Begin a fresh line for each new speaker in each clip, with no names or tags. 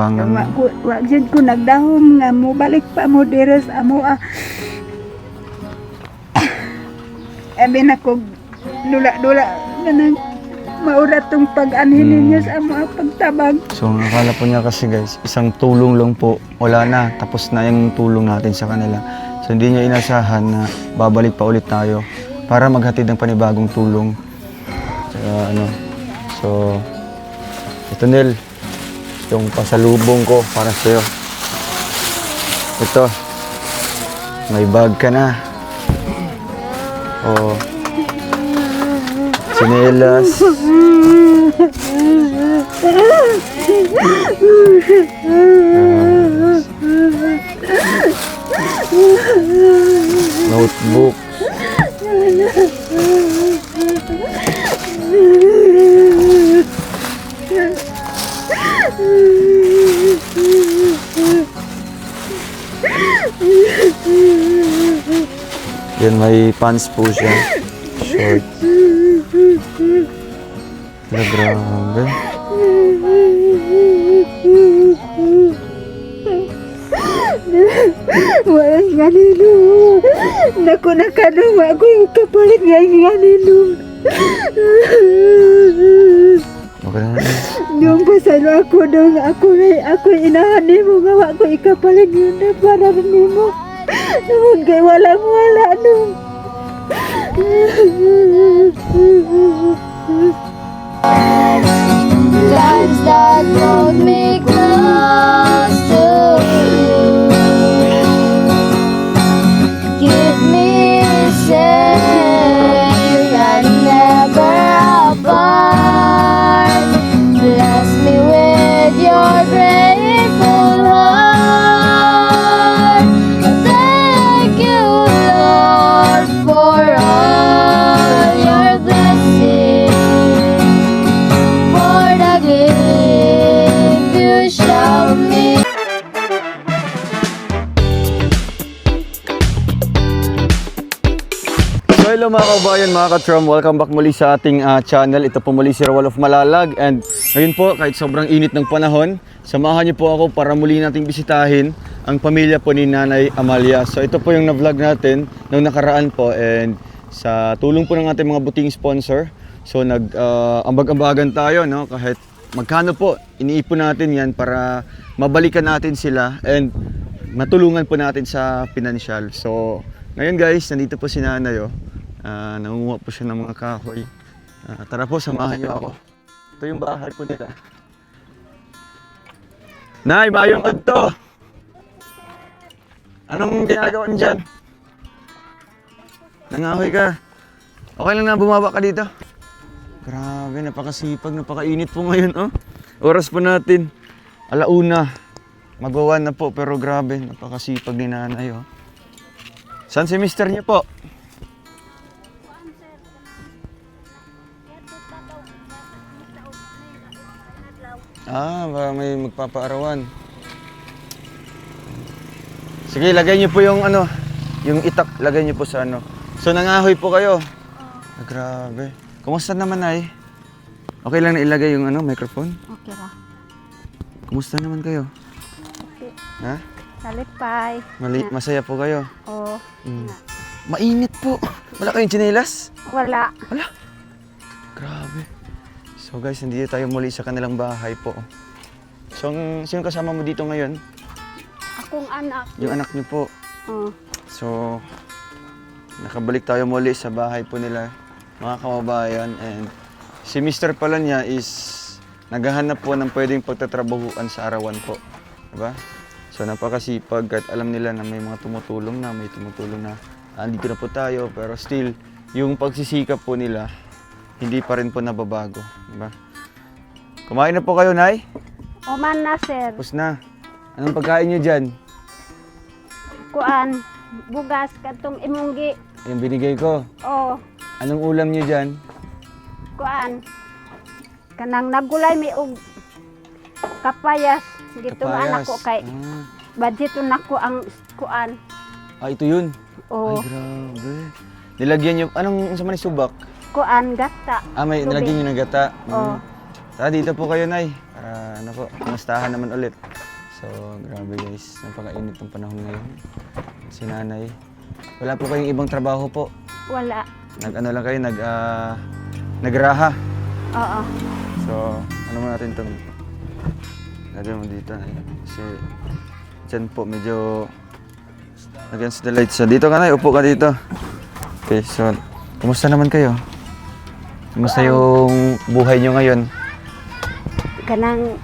Wa jud ko nagdahom nga mo balik pa mo diri sa amo. Abi na ko dula-dula ganang maurat tong pag-anhin ninyo sa amo pagtabag.
So akala po niya kasi guys, isang tulong lang po, wala na, tapos na yung tulong natin sa kanila. So hindi niya inasahan na babalik pa ulit tayo para maghatid ng panibagong tulong. So ito Nel, yung pasalubong ko para sa'yo. Ito, may bag ka na. O, tsinelas. Notebook. Yan, may pants po siya. Short. Grabe.
Wala nga nilo. Naku nakaduma ako yung kapalit nga nilo.
Okay na.
Yung pasalo ako dong ako inahan mo nga ako ikapalit yun na para rin mo. Naman kay wala nung.
Times that brought me close to you, keep me safe and never apart. Bless me with your grateful heart. Thank you, Lord, for all your blessings, for the gift you show me.
So hello mga kabayan, mga ka-Trom, welcome back muli sa ating channel. Ito po muli si Roel of Malalag, and ngayon po kahit sobrang init ng panahon, samahan niyo po ako para muli nating bisitahin ang pamilya po ni Nanay Amalia. So ito po yung na-vlog natin nung nakaraan po, and sa tulong po ng ating mga buting sponsor, so ambag-ambagan tayo, no? Kahit magkano po, iniipon natin yan para mabalikan natin sila and matulungan po natin sa pinansyal. So ngayon guys, nandito po si Nanay, nangunguha po siya ng mga kahoy. Tara po, samahan niyo ako. Ito yung bahay po nila. Nay, mayong adto! Anong ginagawa niyo dyan? Nangahoy ka. Okay lang na bumaba ka dito. Grabe, napakasipag, napakainit po ngayon, oh. Oras po natin, 1:00. Magwawan na po, pero grabe, napakasipag ni Nanay, oh. Saan si mister niyo po? Baka may magpapaarawan. Sige, lagay niyo po yung yung itak, lagay niyo po sa So nangahoy po kayo. Grabe. Kumusta naman ay? Okay lang na ilagay yung microphone?
Okay ra.
Kumusta naman kayo?
Okay.
Ha?
Salipay.
Masaya po kayo?
Oo.
Mainit po. Wala kayong tsinelas?
Wala.
Grabe. So guys, hindi tayo muli sa kanilang bahay po. So, sino kasama mo dito ngayon?
Akong anak.
Yung anak niyo po.
Oo.
So, nakabalik tayo muli sa bahay po nila, mga kababayan. And si Mr. pala niya is naghahanap po ng pwedeng pagtatrabahuan sa arawan po. Diba? So, napakasipag at alam nila na may mga tumutulong na, andito na po tayo. Pero still, yung pagsisikap po nila, hindi pa rin po nababago. Diba? Kumain na po kayo, Nay?
Oman na, sir.
Tapos na. Anong pagkain nyo dyan?
Kuan, bugas, katong imunggi.
Yung binigay ko.
Oo.
Anong ulam nyo dyan?
Kuan. Kanang nagulay may og kapayas. Dito nga anak ko kay budgeto nako ang kuan.
Ito yun?
Oo.
Ay, grabe. Nilagyan nyo, anong sa subak?
Kuan gata.
May
Tubig.
nilagyan nyo ng gata.
Oo.
Dito po kayo, Nay. para ano po, kumustahan naman ulit. So, grabe guys, napakainit ng panahon ngayon. Si nanay, wala po kayong ibang trabaho po?
Wala.
Nag-ano lang kayo, nagraha.
Oo.
So, ano mo natin itong lagyan mo dito. Kasi dyan po medyo against the lights. So, dito ka na, upo ka dito. Okay, so, kumusta naman kayo? Kumusta yung buhay nyo ngayon?
Kanang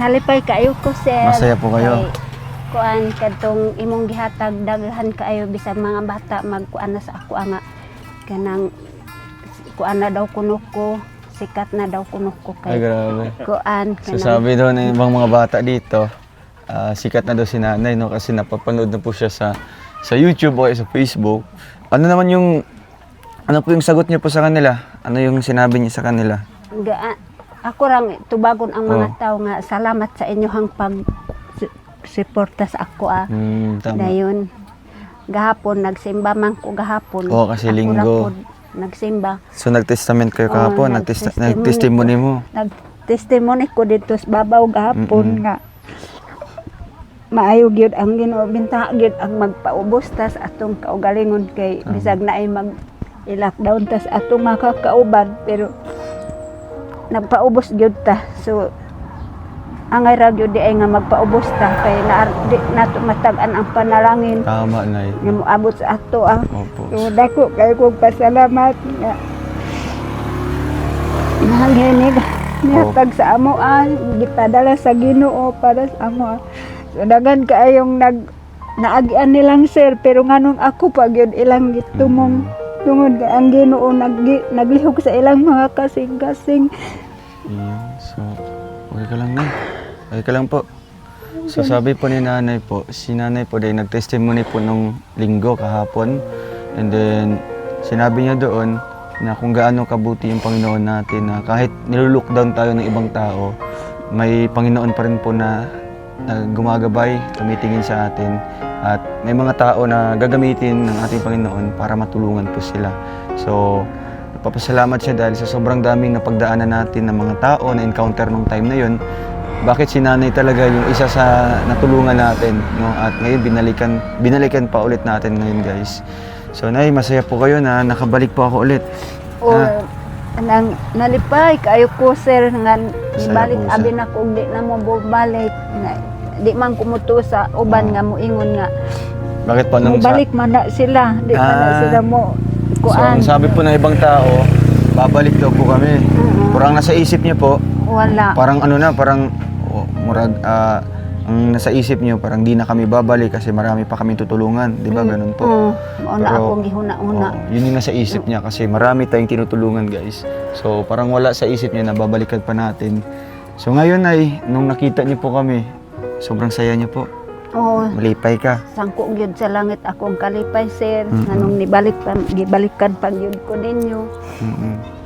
nalipay kayo ko, sir.
Masaya po kayo?
Kay, kuan kadtong imong gihatag daghan kaayo bisan mga bata magkuan na sa ako nga kanang kuan na daw kuno ko, sikat na daw kuno ko
Ay,
kay
grabe.
kuan
So, sabi daw ng ibang mga bata dito, sikat na daw si nanay, no? Kasi napapanood na po siya sa YouTube o sa Facebook. Ano naman yung, ano po yung sagot niyo po sa kanila? Ano yung sinabi niyo sa kanila?
ako rang tubagon ang mga
Oh.
tao nga salamat sa inyong pag suporta sa ako
Tama.
Dayon gahapon nagsimba man ko gahapon.
Oo, kasi
Ako
linggo.
ra pod nagsimba.
So, nag-testament kayo kahapon? Nag-testimony mo?
Nag-testimony ko dito sa babaw gahapon nga maayo gyud ang Ginoo binta gyud ang magpaubos tas atong kaugalingon kay bisag na ay mag i-lockdown tas atong makakauban pero nagpaubos gyud ta. So angay ra gyud di ay nga magpaubos ta kay di nato matag-an ang panalangin
Tama, nay.
nga moabot sa ato
Opo.
So dako kay kog pasalamat nga nanghinig nihatag sa amo gipadala sa Ginoo para sa amo. So dagan kaayong naagian nilang sir pero nganong ako pa gyud ilang gitumong tungod kay ang Ginoo naglihok sa ilang mga kasing-kasing.
Yeah. So, okay ka lang, nay. Okay ka lang po. So, sabi po ni nanay po, si nanay po dahil nag-testimony po nung linggo kahapon. And then, sinabi niya doon na kung gaano kabuti yung Panginoon natin na kahit nilulockdown tayo ng ibang tao, may Panginoon pa rin po na gumagabay, tumitingin sa atin. At may mga tao na gagamitin ng ating Panginoon para matulungan po sila. So, nagpapasalamat siya dahil sa sobrang daming napagdaanan natin ng mga tao na encounter nung time na yun. Bakit si nanay talaga yung isa sa natulungan natin, no? At ngayon binalikan pa ulit natin ngayon, guys. So, nay, masaya po kayo na nakabalik po ako ulit.
O nang nalipay kayo ko sir nga
Masaya
balik
po siya.
abi na ko di na mo balik nga di man kumuto sa uban nga moingon nga
Bakit po nung
balik man na sila di man na sila mo
So, ang
kuan
sabi po ng ibang tao, babalik daw po kami. Parang nasa isip niyo po,
wala
parang ano na, parang murag, ang nasa isip niyo, parang di na kami babalik kasi marami pa kami tutulungan. Di ba? Ganun po.
mao na
Pero,
akong gihuna-una
yun yung nasa isip niya kasi marami tayong tinutulungan, guys. So, parang wala sa isip niya na babalikan pa natin. So, ngayon ay, nung nakita niyo po kami, sobrang saya niyo po. Malipay ka.
sangko gyud sa langit akong kalipay sir nganong gibalikan pa gyud ko ninyo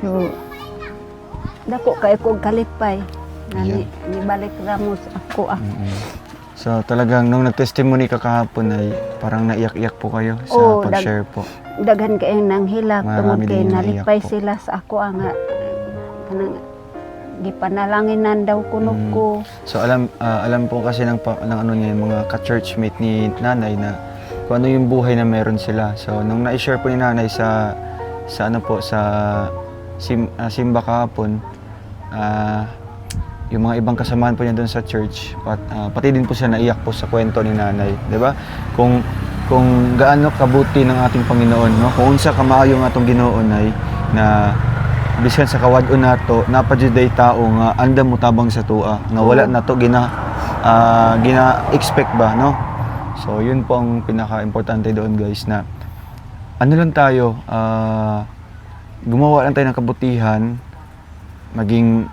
so dako kay kog kalipay nga nibalik ramos ako
So, talagang nung nag-testimony ka kahapon ay parang naiyak-iyak po kayo sa
Oo,
pag-share po.
daghan kay nang hilak
Marami
tungod kay
din naiyak
nalipay
po.
sila sa ako nga kanang gipanalanginan daw kuno ko.
So, alam po kasi ng ano niya, yung mga ka-churchmate ni nanay na kung ano yung buhay na meron sila. So, nung na-share po ni nanay sa ano po, sa simba kahapon, yung mga ibang kasamahan po niya doon sa church, pati din po siya naiyak po sa kwento ni nanay, di ba? Kung gaano kabuti ng ating Panginoon, no? Kung unsa kamaayo nga atong Ginoo nay na bisan sa kawad-on nato napajuday tao nga andam mo tabang sa tua nga wala nato gina-expect ba, no? So yun po ang pinaka-importante doon, guys, na ano lang tayo, gumawa lang tayo ng kabutihan, maging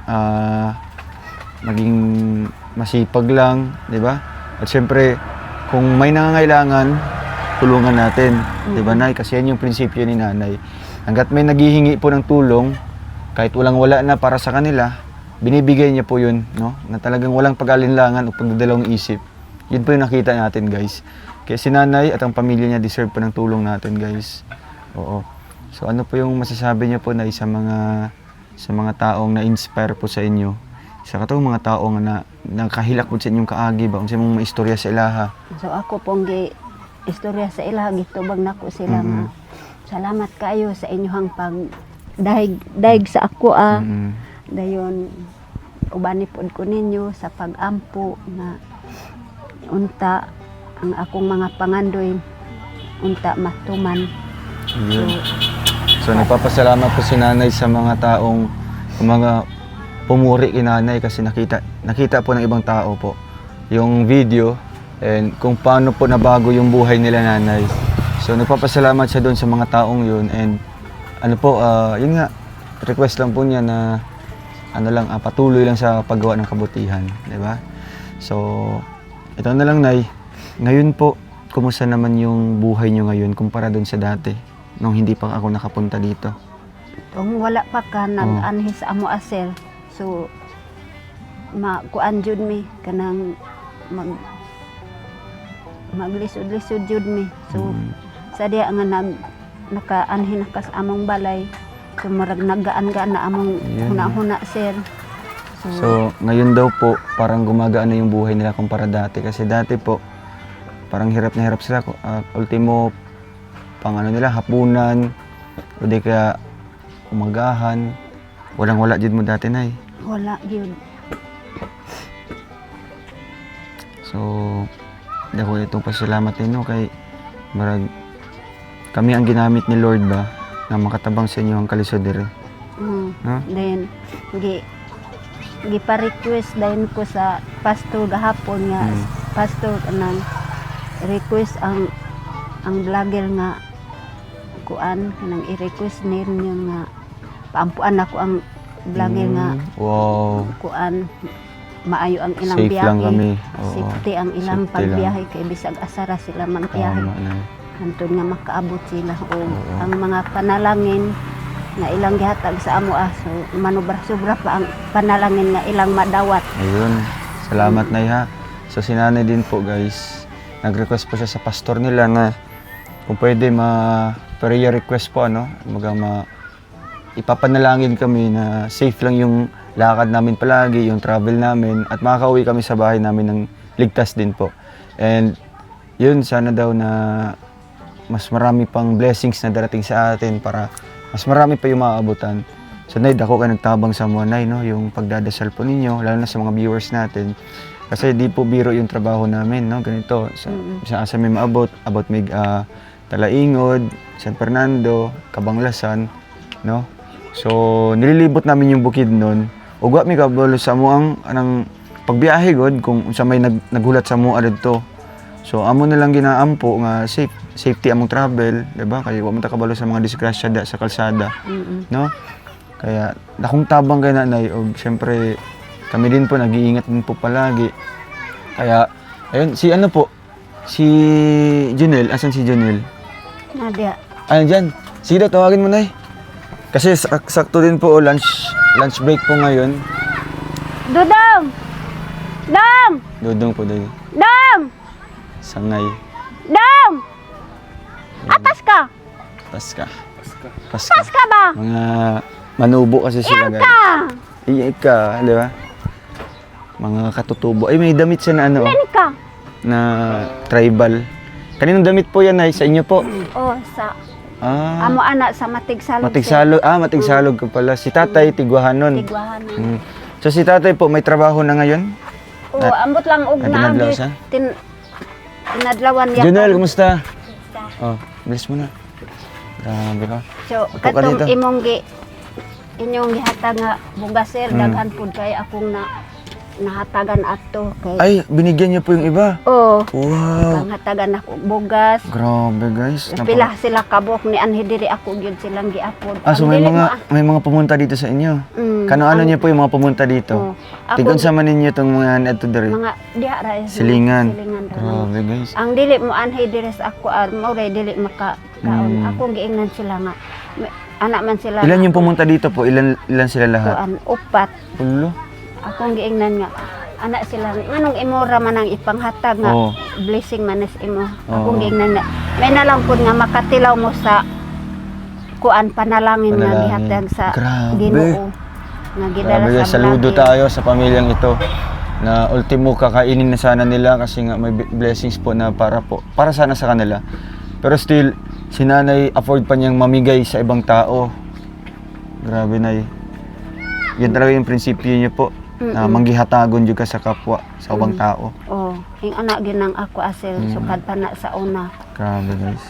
masipag lang, di ba? At syempre, kung may nangangailangan, tulungan natin, di ba, nay? Kasi yan yung prinsipyo ni nanay. Hanggat may naghihingi po ng tulong, kahit walang-wala na para sa kanila, binibigay niya po yun, no? Na talagang walang pag-alinlangan o pagdadalawang isip. Yun po yung nakita natin, guys. Kaya si nanay at ang pamilya niya deserve po ng tulong natin, guys. Oo. So ano po yung masasabi niyo po na sa mga taong na-inspire po sa inyo sa katong mga tao nga na nakahilak pud sa inyong kaagi ba unsa imong maistorya sa ilaha.
So ako pong istorya sa ila gitubag nako sila nga salamat kayo sa inyong pag daig sa ako dayon ubani pod ko ninyo sa pag-ampo nga unta ang akong mga pangandoy unta matuman.
Yun. So nagpapasalamat po si nanay sa mga taong mga pumuri kay nanay kasi nakita po ng ibang tao po yung video and kung paano po nabago yung buhay nila nanay. So nagpapasalamat siya doon sa mga taong yun and ano po, yun nga, request lang po niya na ano lang, patuloy lang sa paggawa ng kabutihan, di ba? So ito na lang nay, ngayon po, kumusta naman yung buhay niyo ngayon kumpara doon sa dati nung hindi pa ako nakapunta dito?
Kung wala pa ka nag-anhi sa amo asel, so makuan jud mi kanang maglisod-lisod jud mi. So sa diya nga nakaanhi na ka sa among balay, so marag nagaan-gaan na among huna-huna sir.
So ngayon daw po parang gumagaan na yung buhay nila kumpara dati kasi dati po parang hirap na hirap sila. Ultimo pang ano nila hapunan o di kaya umagahan. Walang-wala jud mo dati nay.
Wala gyud.
So dako itong pasalamat nino kay marag kami ang ginamit ni Lord ba na makatabang sa inyo ang kalisod dire.
Then gipa-request din ko sa pastor gahapon nga pastor kanang request ang vlogger nga kuan kanang i-request ninyo nga paampuan ako ang vlogger nga
wow
kuan maayo ang ilang
safe
biyahe.
lang kami. Oo.
Safety ang ilang
Safety
pagbiyahe kay bisag asara sila man biyahe. Hantod nga makaabot sila o ang mga panalangin nga ilang gihatag sa amo so manubra-sobra pa ang panalangin nga ilang madawat.
Ayun. Salamat nay ha. So si nanay din po guys. Nag-request po siya sa pastor nila na kung pwede prayer request po ano, ipapanalangin kami na safe lang yung lakad namin palagi, yung travel namin at makakauwi kami sa bahay namin ng ligtas din po. And yun sana daw na mas marami pang blessings na darating sa atin para mas marami pa yung maaabutan. So nay, dako kayo nagtabang sa mga nay, no? Yung pagdadasal po ninyo, lalo na sa mga viewers natin. Kasi di po biro yung trabaho namin, no? Ganito, sa may maabot, may Talaingod, San Fernando, Cabanglasan, no? So, nililibot namin yung bukid nun. Ugwa mi kabalo sa mo ang pagbiyahe god kung sa may naghulat sa mo adto. So, amo na lang ginaampo nga safety among travel, di ba? Kaya wa man ta kabalo sa mga disgrasya sa kalsada, no? Kaya dakong tabang kay nanay og syempre kami din po nag-iingat din po palagi. Kaya ayun si ano po si Junel, asan si Junel?
Nadia.
Ayun diyan. Sige daw tawagin mo nay. Kasi sakto din po lunch break po ngayon.
Dudong! Dong!
Dudong po din.
Dong!
Sangay.
Dong! Atas ka!
Paska
ba?
Mga manubo kasi sila guys. Iyak ka, di ba? Mga katutubo. Ay, may damit siya na ano.
ka?
Na tribal. Kaninong damit po yan ay sa inyo po?
Oh, sa amo anak sa Matigsalog.
Matigsalog ka pala. Si tatay, Tigwahanon.
Tigwahanon.
So si tatay po, may trabaho na ngayon?
Oo, ambot lang og
tinadlaw siya?
Tinadlawan niya.
Junel, kumusta? Oh, bilis mo na. Grabe ka.
So,
Upo ka
katong
dito.
inyong gihatag nga bugasir, daghan pud kay akong nahatagan ato kay.
Ay, binigyan niyo po yung iba?
Oo.
Wow.
Nahatagan ako bugas.
Grabe guys.
Pila sila kabok ni anhi diri ako gyud silang giapod.
So may mga pumunta dito sa inyo. Kano-ano niyo po yung mga pumunta dito? Tigon sa man ninyo tong mga adto diri.
Mga diha ra
Silingan.
ra.
Grabe guys.
Ang dili mo anhi diri sa ako mo dili makakaon. Ako giingnan sila nga anak man sila.
Ilan yung pumunta dito po? Ilan sila lahat?
Kuan upat.
Ulo.
Akong giingnan nga anak sila nganong imo ra man ang ipanghatag nga blessing manes imo. Akong giingnan nga may nalang pud nga makatilaw mo sa kuan panalangin nga gihatag sa Ginoo. Nagidala
Grabe guys,
sa
saludo
vlog,
tayo sa pamilyang ito na ultimo kakainin na sana nila kasi nga may blessings po na para sana sa kanila. Pero still, si nanay afford pa niyang mamigay sa ibang tao. Grabe nay. Yan talaga yung prinsipyo niyo po. Na manggihatagon jud ka sa kapwa, sa ubang tao.
Oh, yung anak ginang ako asel sukad pa na sa una.
Grabe guys.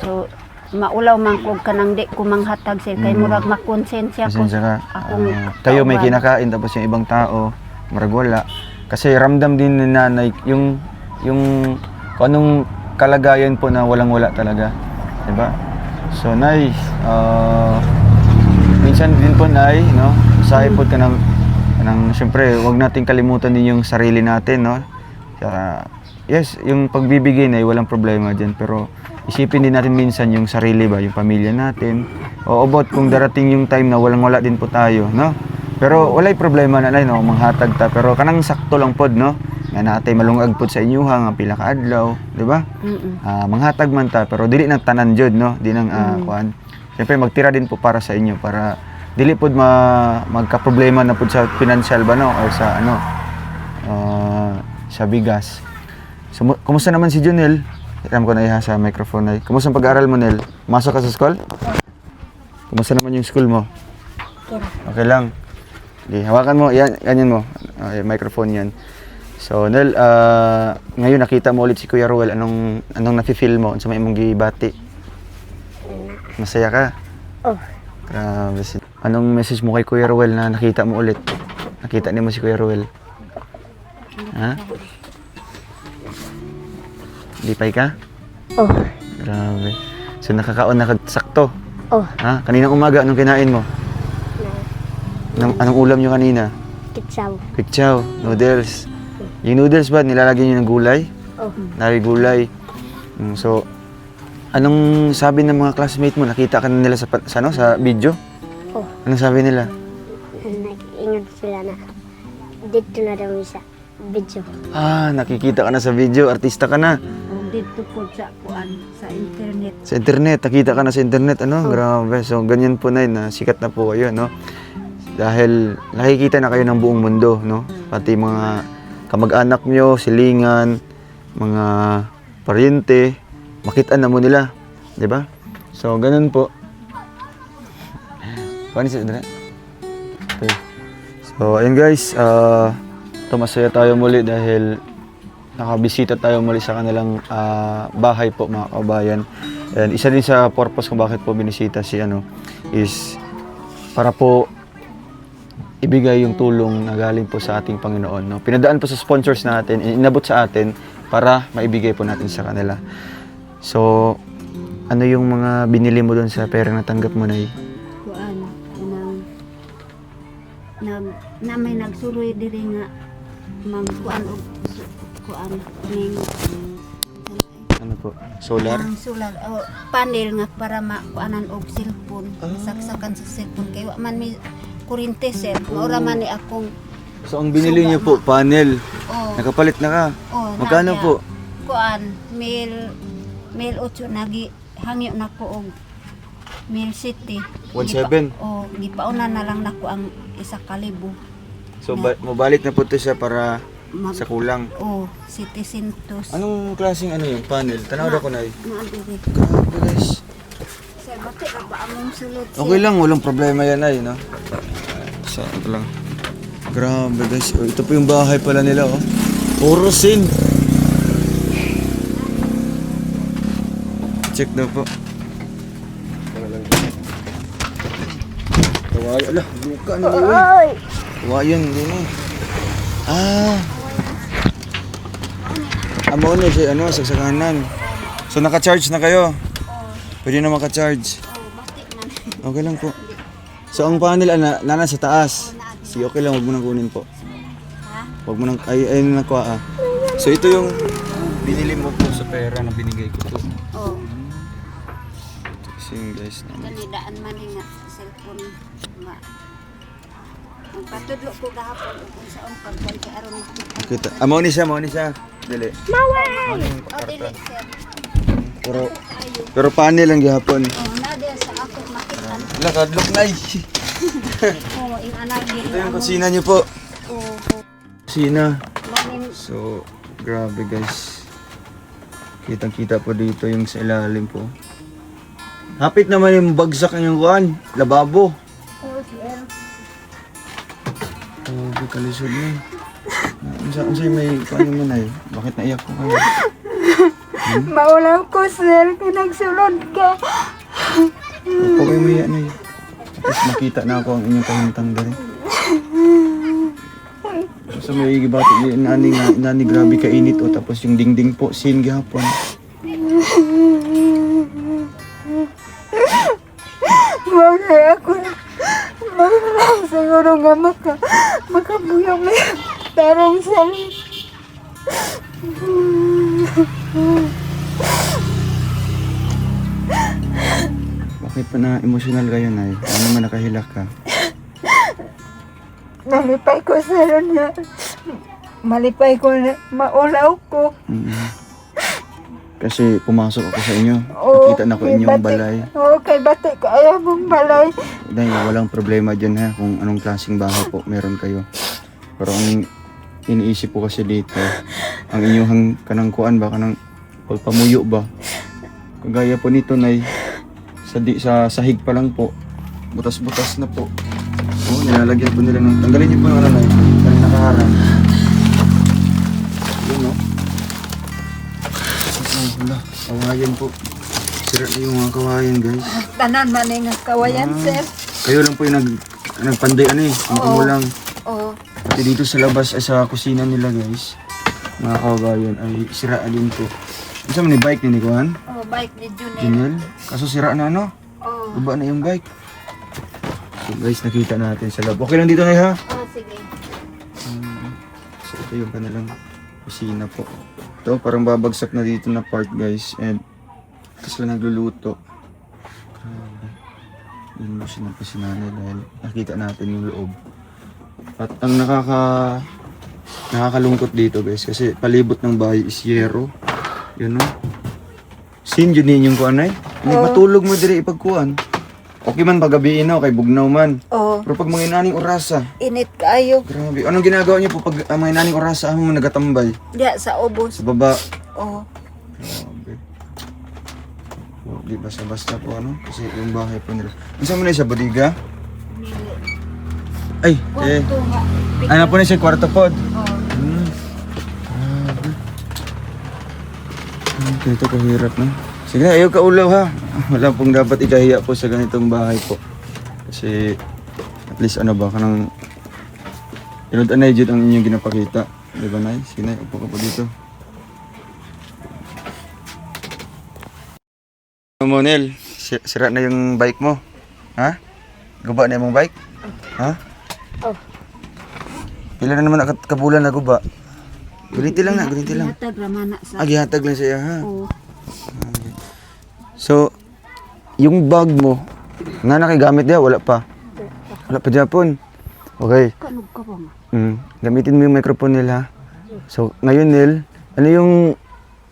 So maulaw man kog kanang di ko manghatag sir kay murag makonsensya ko.
Pasensya ka.
Akong
Kayo may
kauban.
kinakain tapos yung ibang tao, marag wala. Kasi ramdam din ni nanay yung kung anong kalagayan po na walang-wala talaga. Diba? So, nay, minsan din po, nay, no? Usahay po ka ng syempre, wag nating kalimutan din yung sarili natin, no? Kaya, yes, yung pagbibigay na walang problema dyan, pero isipin din natin minsan yung sarili ba, yung pamilya natin. O about kung darating yung time na walang-wala din po tayo, no? Pero walay problema na no, manghatag ta, pero kanang sakto lang pod, no? Nga natay malungag pod sa inyo nga pila ka adlaw, di ba? Manghatag man ta, pero dili nang tanan jud, no? Di nang kuan. Siyempre magtira din po para sa inyo para dili pod magka-problema na pod sa financial ba no or sa ano sa bigas. So, kumusta naman si Junel? Iram ko na iha sa microphone ay. Kumusta ang pag-aaral mo, Nel? Masok ka sa school? Kumusta naman yung school mo? Okay lang. Okay, hawakan mo, yan, ganyan mo. Okay, microphone yan. So, Nel, ngayon nakita mo ulit si Kuya Ruel. Anong nafe-feel mo? Sa may mong gibati? Masaya ka?
Oh.
Grabe. Anong message mo kay Kuya Ruel na nakita mo ulit? Nakita niyo mo si Kuya Ruel? Ha? Lipay ka?
Oh.
Grabe. So nakakaon na sakto?
Oh.
Ha? Kaninang umaga, anong kinain mo? Anong ulam nyo kanina?
Kitsaw.
Kitsaw, noodles. Yung noodles ba, nilalagyan nyo ng gulay?
Oh.
Nari gulay. So, anong sabi ng mga classmate mo? Nakita ka na nila sa video?
Oh.
Anong sabi nila?
Nag-ingat sila na dito na daw sa video.
Nakikita ka na sa video, artista ka na.
Dito po sa kuan sa internet.
Sa internet, nakita ka na sa internet, ano? Grabe. So, ganyan po na sikat na po kayo, no? Dahil nakikita na kayo ng buong mundo, no? Pati mga kamag-anak nyo, silingan, mga paryente, makitaan na mo nila, di ba? So, ganun po. Paano siya, Dre? Okay. So, ayun guys, masaya tayo muli dahil nakabisita tayo muli sa kanilang bahay po, mga kabayan. And isa din sa purpose kung bakit po binisita si is para po ibigay yung tulong na galing po sa ating Panginoon, no? Pinadaan po sa sponsors natin, inabot sa atin para maibigay po natin sa kanila. So, ano yung mga binili mo doon sa pera na tanggap mo, Nay?
Kuan na may nagsuroy diri nga magkuan og kuan ning
Ano po? Solar?
ang solar o panel nga para makuanan og cellphone. Saksakan sa cellphone kay wa man mi kuryente sir. Maura man ni akong
So, ang binili niyo po, panel.
oh,
Nakapalit na ka. Magkano
nagya.
po?
Kuan 1,800 nagi hangyo nako og 1,000
1,700?
Oh, gipauna na lang nako ang 1,000.
So, mabalik na po ito siya para sa kulang.
Oh, 700.
Anong klaseng yung panel? Tanaw ko na
Naadiri.
Grabe guys.
Sir, bakit ka ba among sulod?
Okay lang, walang problema yan ay, no? So, ito lang. Grabe guys. Oh, ito po yung bahay pala nila, oh. Puro sin. Check na po. Kawayan. Ala, buka na yun. Kawayan, yun eh. Amo na siya, sagsakanan. So, naka-charge na kayo? Pwede na maka-charge. Okay lang po. So, ang panel, nana sa taas. Sige, okay lang, huwag mo nang kunin po. Huwag mo nang, ayun na nakuha. So, ito yung binili mo po sa pera na binigay ko po.
Oh,
Kasi guys,
kanidaan man nga cellphone nga. Ang patudlo ko gahapon kung saan pagkuan kay aron makita.
kita. Mao ni siya. Dili.
Oh, dili sir.
Pero panel ang gihapon.
Oh, na sa ako makita.
Lakadlok na
Oh, laing anagin.
Ito yung kusina niyo po.
Oo.
Kusina.
Manin
So, grabe guys. Kitang-kita po dito yung sa ilalim po. Hapit naman yung bagsak ng kuan, lababo.
oh, sir.
Grabe kalisod na. Unsay may paano mo na Bakit naiyak ko kayo?
Maulaw ko, sir. Pinagsulod ka.
Opo kayo maya na Tapos makita na ako ang inyong kahintang dali. So may gibati ni nani grabe kainit o tapos yung dingding po sin gihapon.
Bagay ako. Maraming siguro nga makabuyong na yung tarong salit.
Bakit pa na emotional kayo na Ano naman nakahilak ka?
Nalipay ko sa niya. Malipay ko na maulaw ko.
Kasi pumasok ako sa inyo.
Oo,
Nakita na ko
kay
inyong
Bati.
balay.
Oo, kay Bati kaya mong balay.
Dahil walang problema dyan ha kung anong klaseng bahay po meron kayo. Pero ang iniisip ko kasi dito, ang inyong kanangkuan ba, kanang pagpamuyo ba? Kagaya po nito nay, sa sahig pa lang po, butas-butas na po. Oh, nilalagyan po nila ng, tanggalin niyo po yung ano nay, kanang nakaharang. Yun no? Oh, wala, kawayan po. Sira na yung mga kawayan guys.
Tanan man nga kawayan, sir.
Kayo lang po yung nagpanday ang kumulang.
Oo.
Pati dito sa labas, sa kusina nila guys, mga kawayan ay sira din po. Isa man ni bike ni Kuhan?
Oh, bike ni Junel.
Junel? Kaso sira na ano?
Oo.
Baba na yung bike. So guys, nakita natin sa lab. Okay lang dito na ha?
Oh, sige.
So ito yung kanilang kusina po. Ito parang babagsak na dito na part guys. And ito sila nagluluto. Grabe. Yun mo siya si nanay dahil nakita natin yung loob. At ang nakakalungkot dito guys kasi palibot ng bahay is yero. Yun no? Sin yun yung kuan ay? May matulog mo diri ipagkuan. Okay man pagabiin no, kay bugnaw man.
Oo.
Pero pag mga inaning orasa,
Init kaayo.
grabe. Anong ginagawa niyo po pag mga inaning orasa mo nagatambay?
Diya sa ubos.
Sa baba.
Oo.
Grabe. Oh, di basta-basta po ano? Kasi yung bahay po nila. Isa mo na sa bodiga? Ay,
Kwarto nga.
ano po na siya, kwarto pod.
Oo.
Grabe. Ito kahirap na. Sige na, ayaw ka ulaw ha. Wala pong dapat ikahiya po sa ganitong bahay po. Kasi at least ano ba, kanang inod-anay dyan ang inyong ginapakita. Di ba Nay? Sige na, upo ka po dito. Monel, sira na yung bike mo. Ha? Guba na yung bike? Ha?
Oh.
Pila na naman kabulan na guba. Gulinti lang na, gulinti lang.
Hatag ramana sa.
Gihatag lang siya ha.
Oo.
So, yung bag mo, nga nakigamit niya, wala pa. Wala pa Japon. Okay.
Kanog ka ba nga?
Gamitin mo yung microphone nila. So, ngayon Nel, ano yung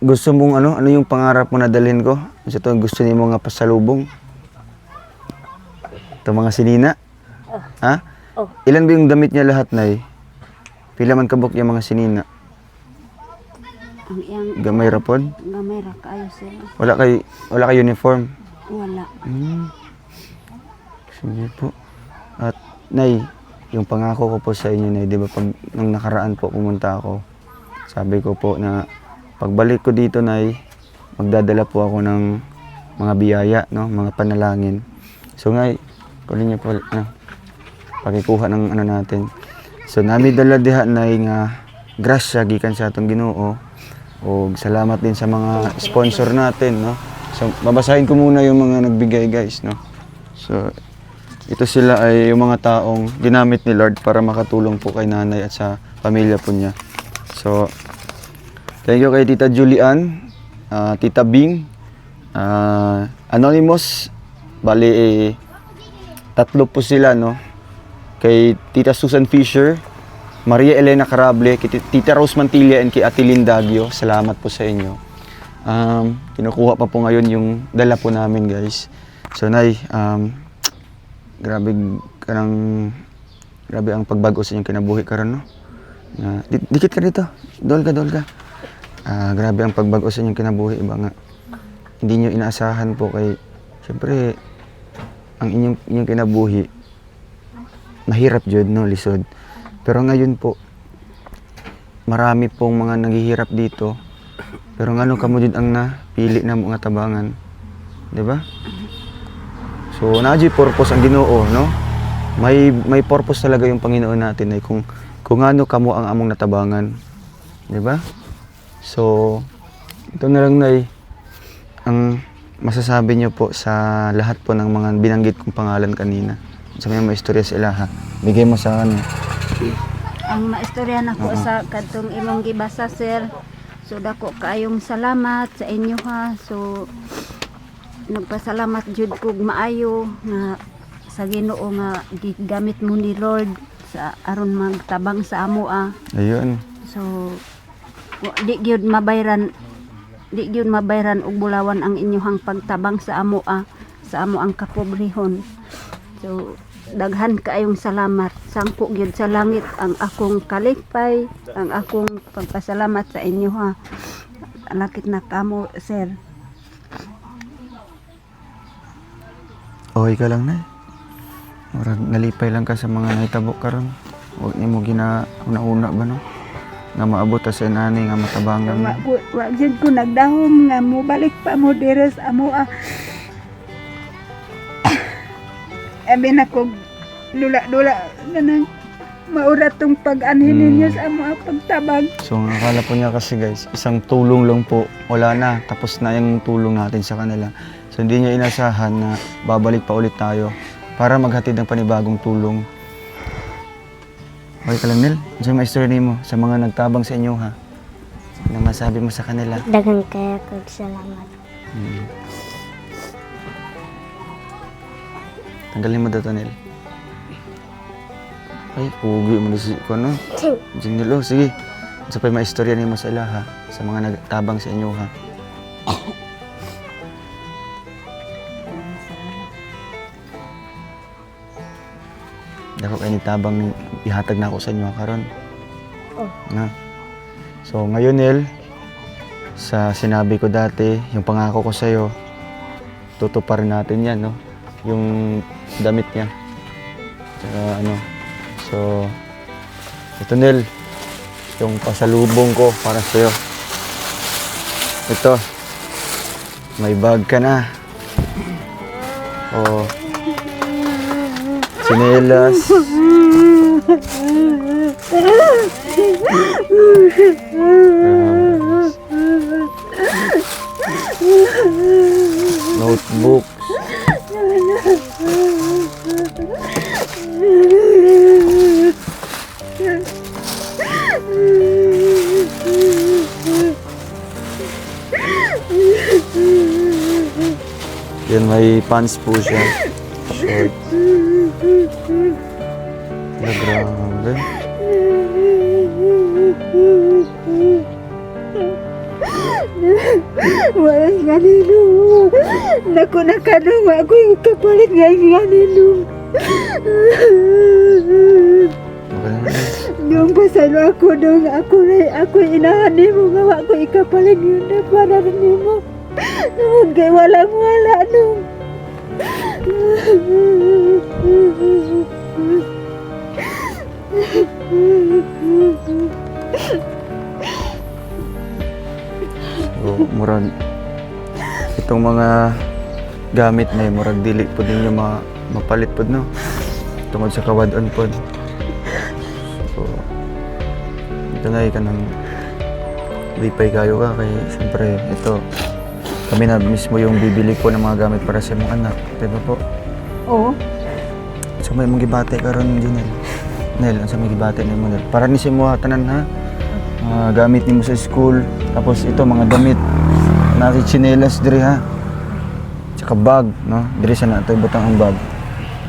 gusto mong ano yung pangarap mo na dalhin ko? Kasi ito gusto niyo mga pasalubong. Ito mga sinina. Ha?
Oh.
Ilan ba yung damit niya lahat, Nay? Pila man kabuk yung mga sinina?
Ang iyang
Gamay rapon?
gamay ra kaayo, sir.
Wala kay uniform.
Wala.
Sige po. At Nay, yung pangako ko po sa inyo, Nay, di ba pag nung nakaraan po pumunta ako, sabi ko po na pagbalik ko dito, Nay, magdadala po ako ng mga biyaya, no, mga panalangin. So Nay, kunin niyo po na pakikuha ng ano natin. So nami dala diha, Nay, nga grasya gikan sa atong Ginoo. O salamat din sa mga sponsor natin, no. So babasahin ko muna yung mga nagbigay, guys, no. So ito sila ay yung mga taong ginamit ni Lord para makatulong po kay nanay at sa pamilya po niya. So thank you kay Tita Julian, Tita Bing, Anonymous, bali tatlo po sila, no. Kay Tita Susan Fisher, Maria Elena Carable, kay Tita Rose Mantilla, and kay Ate Lindagio. Salamat po sa inyo. Kinukuha pa po ngayon yung dala po namin, guys. So Nay, grabe ka ng Grabe ang pagbago sa inyong kinabuhi karon no. Dikit ka dito. Dol ka. Grabe ang pagbago sa inyong kinabuhi ba nga. Hindi niyo inaasahan po kay siyempre ang inyong kinabuhi mahirap jud no, lisod. Pero ngayon po marami pong mga naghihirap dito. Pero ngano kamo jud ang napili na mga tabangan. 'Di ba? So naji purpose ang Ginoo no. May purpose talaga yung Panginoon natin ay kung ano kamo ang among natabangan. 'Di ba? So ito na lang nay ang masasabi niyo po sa lahat po ng mga binanggit kong pangalan kanina. Sa may istorya sa ilaha. Bigay mo sa ano.
Ang maistorya nako sa kadtong imong gibasa sir. So dako kaayong salamat sa inyo ha. So nagpasalamat jud kog maayo nga sa Ginoo nga gigamit mo ni Lord sa aron magtabang sa amo
Ayun.
So di gyud mabayran og bulawan ang inyong pagtabang sa amo ang kapobrehon. So daghan kaayong salamat. Sangko gyud sa langit ang akong kalipay, ang akong pagpasalamat sa inyo ha. Lakit na kamo sir.
Okay ka lang na. Murag nalipay lang ka sa mga nahitabo karon. Huwag nimo ginauna-una ba no? Nga maabot ta sa inani nga matabangan mo.
Wa jud ko nagdahom nga mo balik pa mo dire sa amo Abi na ko dula-dula ganang maurat tong pag-anhin ninyo sa amo pagtabag.
So akala po niya kasi guys, isang tulong lang po. Wala na, tapos na yung tulong natin sa kanila. So hindi niya inasahan na babalik pa ulit tayo para maghatid ng panibagong tulong. Okay ka lang, Nel? Diyan ma-story mo sa mga nagtabang sa inyo, ha? Ano masabi mo sa kanila?
Daghang kaya kag salamat.
Tanggalin mo daw, Nel. Ay, pugi mo na si ko, no? Diyan, Nel, oh, sige. Sa pa ma-istorya mo sa ila, ha? Sa mga nagtabang sa inyo, ha? Dako kayo tabang ihatag na ako sa inyo karon. Na. So ngayon Nel, sa sinabi ko dati, yung pangako ko sa iyo, tutuparin natin 'yan, no? Yung damit niya. Tsaka ano. So ito Nel, yung pasalubong ko para sa iyo. Ito. May bag ka na. Oh. Sinelas. Notebook. Yan, may pants po siya. Short. Grabe.
Walang ganino. Naku nakanong ako yung kapalit ganino.
Okay.
Yung pasalo ako dong ako inahani mo nga ako ikapalit yun na para rin mo. Naman kay walang wala nung.
So, murag itong mga gamit na yung murag dili po din yung mapalit po, no? Tungod sa kawadon po. So, ito na ka ng lipay kayo ka kay siyempre ito kami na mismo yung bibili po ng mga gamit para sa mga anak, diba po?
Oo.
So may mong gibate karon din Nel, ang sa may gibate ni mo Nel. Para ni si mo tanan ha. Gamit ni mo sa school, tapos ito mga damit. Nasi chinelas diri ha. Tsaka bag, no? Diri sa nato butang ang bag.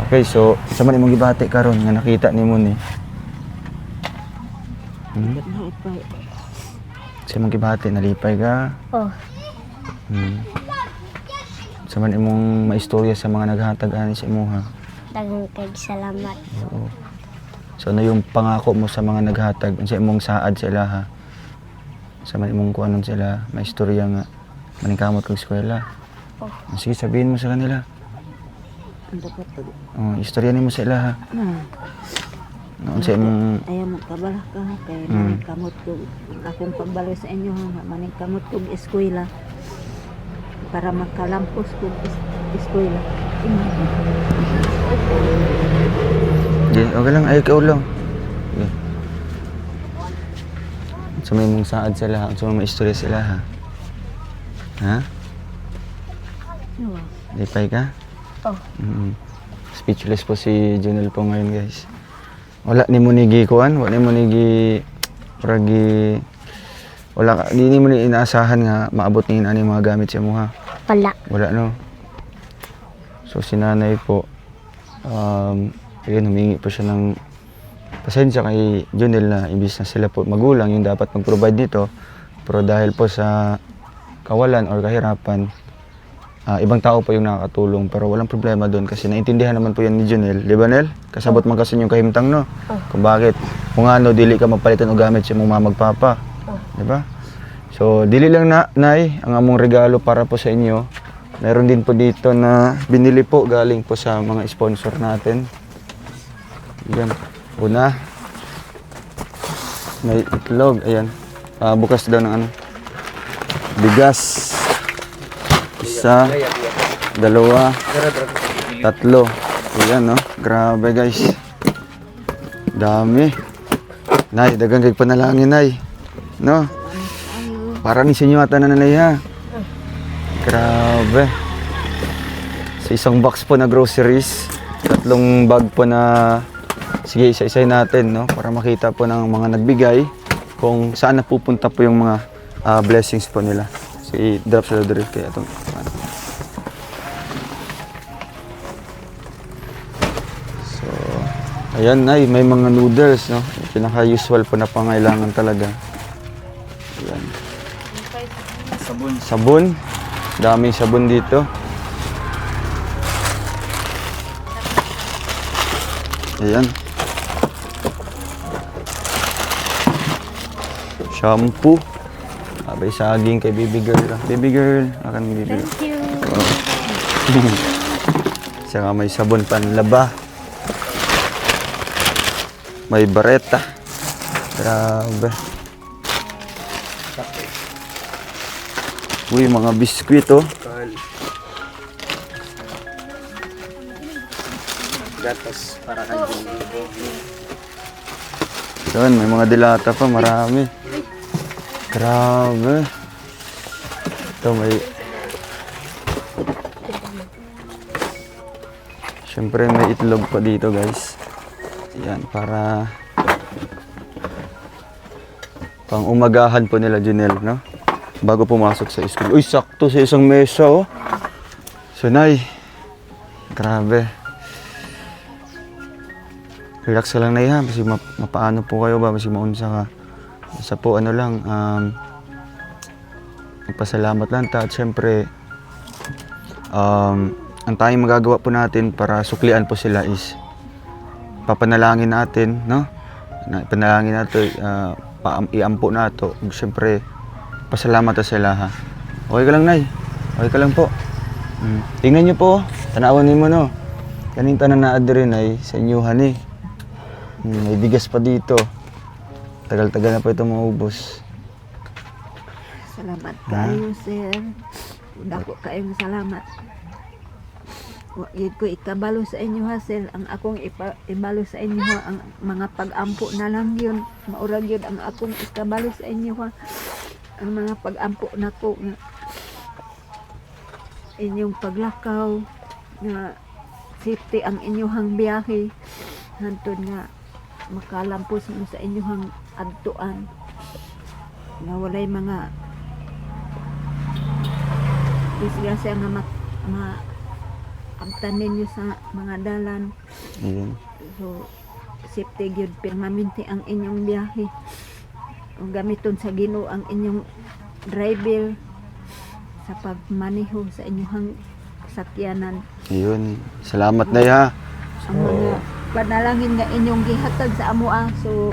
Okay, so sa man imong gibate karon nga nakita nimo ni. Sa imong gibate nalipay ka.
Oh,
Sa man imong maistorya sa mga naghatag ani sa imo ha.
daghang kay salamat.
Oo. So ano yung pangako mo sa mga naghatag, sa imong saad sa ilaha? Sa man imong kuanon sila, may istorya nga maningkamot kag eskwela. Sige, sabihin mo sa kanila.
Ang dapat to.
Istorya nimo sa ilaha. Noon sa imong
Ayaw magkabala ka kay
Mm.
maningkamot ko ang akong pagbalo sa inyo nga maningkamot ko eskwela para makalampos ko eskwela.
okay lang, ay ikaw lang. Okay. Sa may mong saad sa ilaha, sa may istorya sa ilaha. Ha? Lipay ka?
Oh.
Speechless po si Junel po ngayon, guys. Wala ni mo nigi kuan, wala ni mo nigi pragi wala di ni mo ni inaasahan nga maabot ni ani mga gamit sa imuha.
Wala.
Wala no. So si nanay po ayun, humingi po siya ng pasensya kay Junel na imbis na sila po magulang yung dapat mag-provide dito, pero dahil po sa kawalan or kahirapan, ibang tao po yung nakakatulong, pero walang problema doon kasi naintindihan naman po yan ni Junel. Di ba, Nel? Kasabot man kasi yung kahimtang, no? Kung bakit, kung ano, dili ka magpalitan o gamit sa mong mamagpapa. Di ba? So, dili lang na, Nay, ang among regalo para po sa inyo. Meron din po dito na binili po galing po sa mga sponsor natin. Yan. Una, may itlog. Ayan. Bukas daw ng ano. Bigas. Isa, dalawa, tatlo. Ayan, no? Grabe, guys. Dami. Nay, dagang kay panalangin, Nay. No? Para ni sinyo ata na nanay, ha? Grabe. Sa isang box po na groceries, 3 bag po na, sige, isa-isay natin, no? Para makita po ng mga nagbigay kung saan napupunta po yung mga blessings po nila. Si drop sa dito kaya itong so ayan, Nay, may mga noodles, no? Pinaka-usual po na pangailangan talaga. Ayan. Sabon. Daming sabon dito. Ayan. Shampoo. Abay saging kay baby girl. Baby girl, akan baby girl.
Thank you.
Saka may sabon panlaba. May bareta. Grabe. Uy, mga biskwit, oh.
Gatas para kay
Yun, may mga dilata pa, marami. Grabe. Ito may... Siyempre may itlog pa dito, guys. Yan, para... pang umagahan po nila, Junel, no? Bago pumasok sa school. Uy, sakto sa isang mesa, oh. So, Nay. Grabe. Relax ka lang, Nay, ha? Kasi mapaano po kayo ba? Kasi maunsa ka. Sa po, ano lang, magpasalamat lang ta. At syempre, ang tayong magagawa po natin para suklian po sila is papanalangin natin, no? Panalangin natin, iampo nato. Syempre, pasalamat na sila, ha? Okay ka lang, Nay? Okay ka lang po? Tingnan nyo po, tanawan niyo mo, no? Kaning tanan na rin ay sa inyuhan, eh. May bigas pa dito. Tagal-tagal na pa ito maubos.
Salamat kayo, sir. Dako kayong salamat. Wagid ko ikabalo sa inyo, ha, sir. Ang akong ibalo sa inyo, ha, ang mga pag-ampo na lang yun. Maurag yun ang akong ikabalo sa inyo, ha. Ang mga pag-ampo na ko nga inyong paglakaw nga safety ang inyong biyahe hantod nga makalampos mo sa inyong adtuan nga walay mga disgrasya nga maabtan ninyo sa mga dalan.
Ayan.
So safety gyud permanente ang inyong biyahe. O gamiton sa Ginoo ang inyong driver sa pagmaneho sa inyong sakyanan.
Ayun. Salamat, Nay, ha?
Ang mga panalangin nga inyong gihatag sa amo so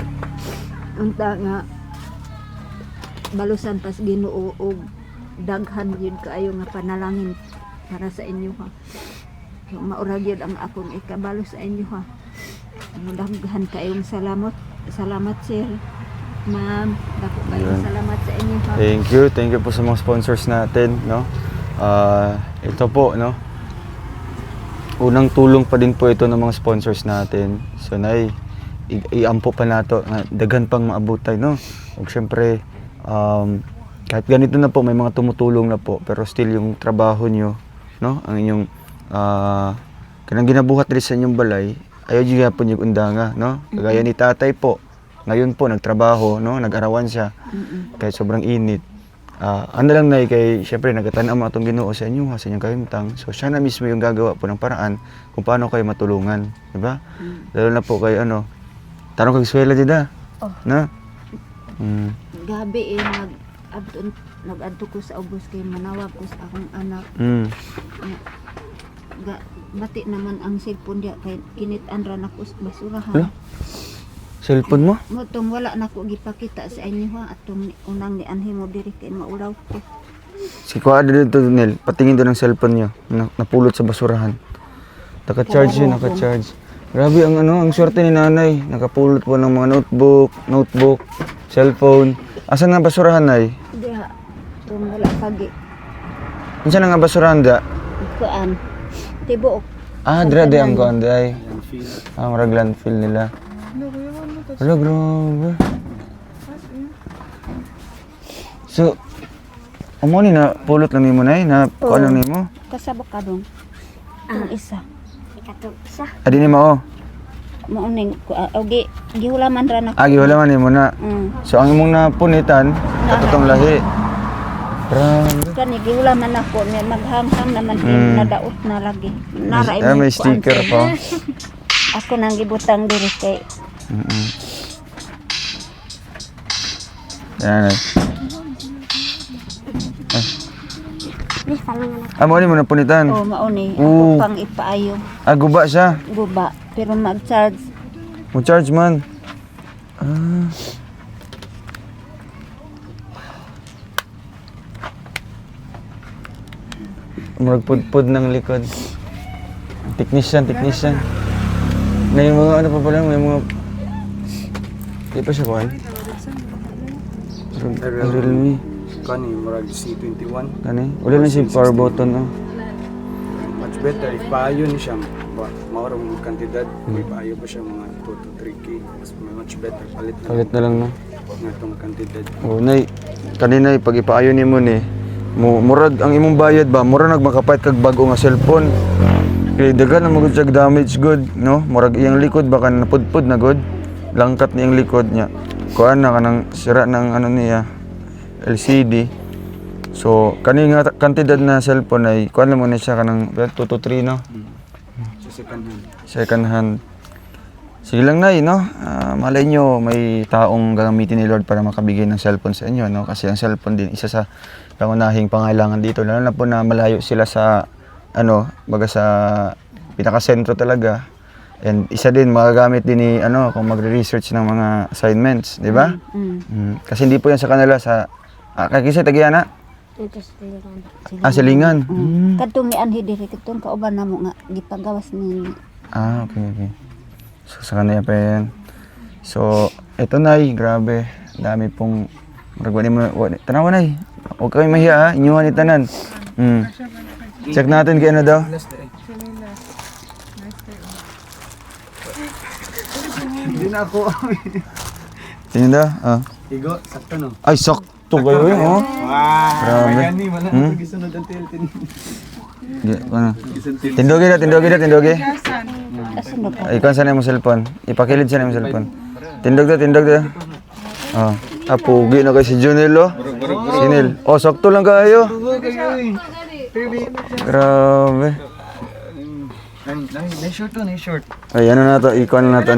unta nga balusan pas Ginoo og daghan yun kaayo nga panalangin para sa inyo ha. Kaya maura gyud ang akong ikabalo sa inyo ha. Daghan kayong salamat sir. Ma'am, dako kayong
Ayun.
salamat sa inyo ha.
Thank you po sa mga sponsors natin, no? Ito po, no? Unang tulong pa din po ito ng mga sponsors natin. So, nay, iampo pa nato, daghan pang maabutay, no? Ug syempre, kahit ganito na po, may mga tumutulong na po, pero still yung trabaho nyo, no? Ang inyong, kanang ginabuhat rin sa inyong balay, ayaw dyan po yung undanga, no? Kagaya ni tatay po, ngayon po, nagtrabaho, no? Nag-arawan siya, kahit sobrang init. Ano lang na kay, syempre, nagatanan mo itong Ginoo sa inyo, sa inyong kayuntang. So, siya na mismo yung gagawa po ng paraan kung paano kayo matulungan, di ba? Lalo na po kayo, tanong kag eskwela dida, na?
Gabi nag-adto ko sa ubos kay manawag ko sa akong anak. Bati naman ang cellphone diya kay kinit-an ra nako sa basurahan.
Hala? Cellphone mo?
Motong wala nako gipakita sa inyo ha atong unang ni anhi mo diri kay maulaw ko.
Si Kuya dito, Nel, patingin doon ng cellphone niyo, napulot sa basurahan. Naka-charge yun, naka-charge. Grabe ang swerte ni nanay. Nakapulot po ng mga notebook, cellphone. Asan nga basurahan, nay?
Diha kung wala pagi
Asan nga basurahan da?
kuan tibuok.
Dira di ang kuan di ay. Marag landfill nila. Hello, grabe. So, amo ni na pulot lang nimo nay, na kuan lang nimo.
Kasabok ka dong. Ang isa.
Ikatong isa.
Adi ni mao.
Mauning ogi gihulaman ra nako.
Wala man nimo na. So ang imong napunitan, katutong lahi. Grabe.
Kani gihulaman nako ni maghanghang naman nadaot na lagi. Nara
May sticker pa.
Ako nang gibutang diri kay
Yan.
Di palangan ako.
Amo ni mo napunitan.
mauni
Oo.
ako pang ipaayo
Guba siya.
guba pero mag-charge
Mo charge man. Magpudpud ng likod. Technician. May mga ano pa pala, may mga... Di pa siya kuhan? Realme.
Kani, murag C21.
Kani? Wala na siya power button, oh.
Much better. Ipaayo ni siya. Maurang mga kantidad. Ipaayo pa siya mga 2 to 3K. Mas much better.
Palit na lang, no?
Nga itong kantidad.
Oh, nay, kanina pag ipaayo ni mo ni, murag ang imong bayad ba, murag nagmakapait kag bag-o nga cellphone. Kay dagan na magud siya damage good, no? Murag iyang likod baka napudpud na good. Langkat niyang likod niya. Kuan na kanang sira ng ano niya LCD. So kani nga kantidad na cellphone ay kuan lang mo na siya kanang 2 to 3, no?
Sa second hand.
Second hand. Sige lang nay, no? Malay nyo, may taong gagamitin ni Lord para makabigay ng cellphone sa inyo, no? Kasi ang cellphone din, isa sa pangunahing pangailangan dito. Lalo na po na malayo sila sa, baga sa pinakasentro talaga. And isa din, magagamit din ni, kung magre-research ng mga assignments, di ba? Kasi hindi po yan sa kanila sa, kasi tagiana?
Ito sa tiligan.
Silingan.
kadtong ni anhi diri kadtong kauban namo nga gipagawas ni
Okay. So, sa kanila pa yan. So, eto nay, grabe. Dami pong, maragwani mo, tanawa nay. Huwag kayong mahiya ha, inyuhan itanan. Check natin kaya na daw.
Hindi na ako.
Tingin daw,
Igo, sakto no?
Ay, sakto kayo yun, oh. Grabe.
Gani, wala na ito gisunod ang tiltin.
Tindogi na.
asan ba
Ikaw saan yung cellphone? Ipakilid saan yung cellphone? Tindog da. Pugi na kay si Junel, oh. Sinil. Oh, sakto lang kayo. Grabe.
Na-short.
Ay, ano na to? Ikaw na to,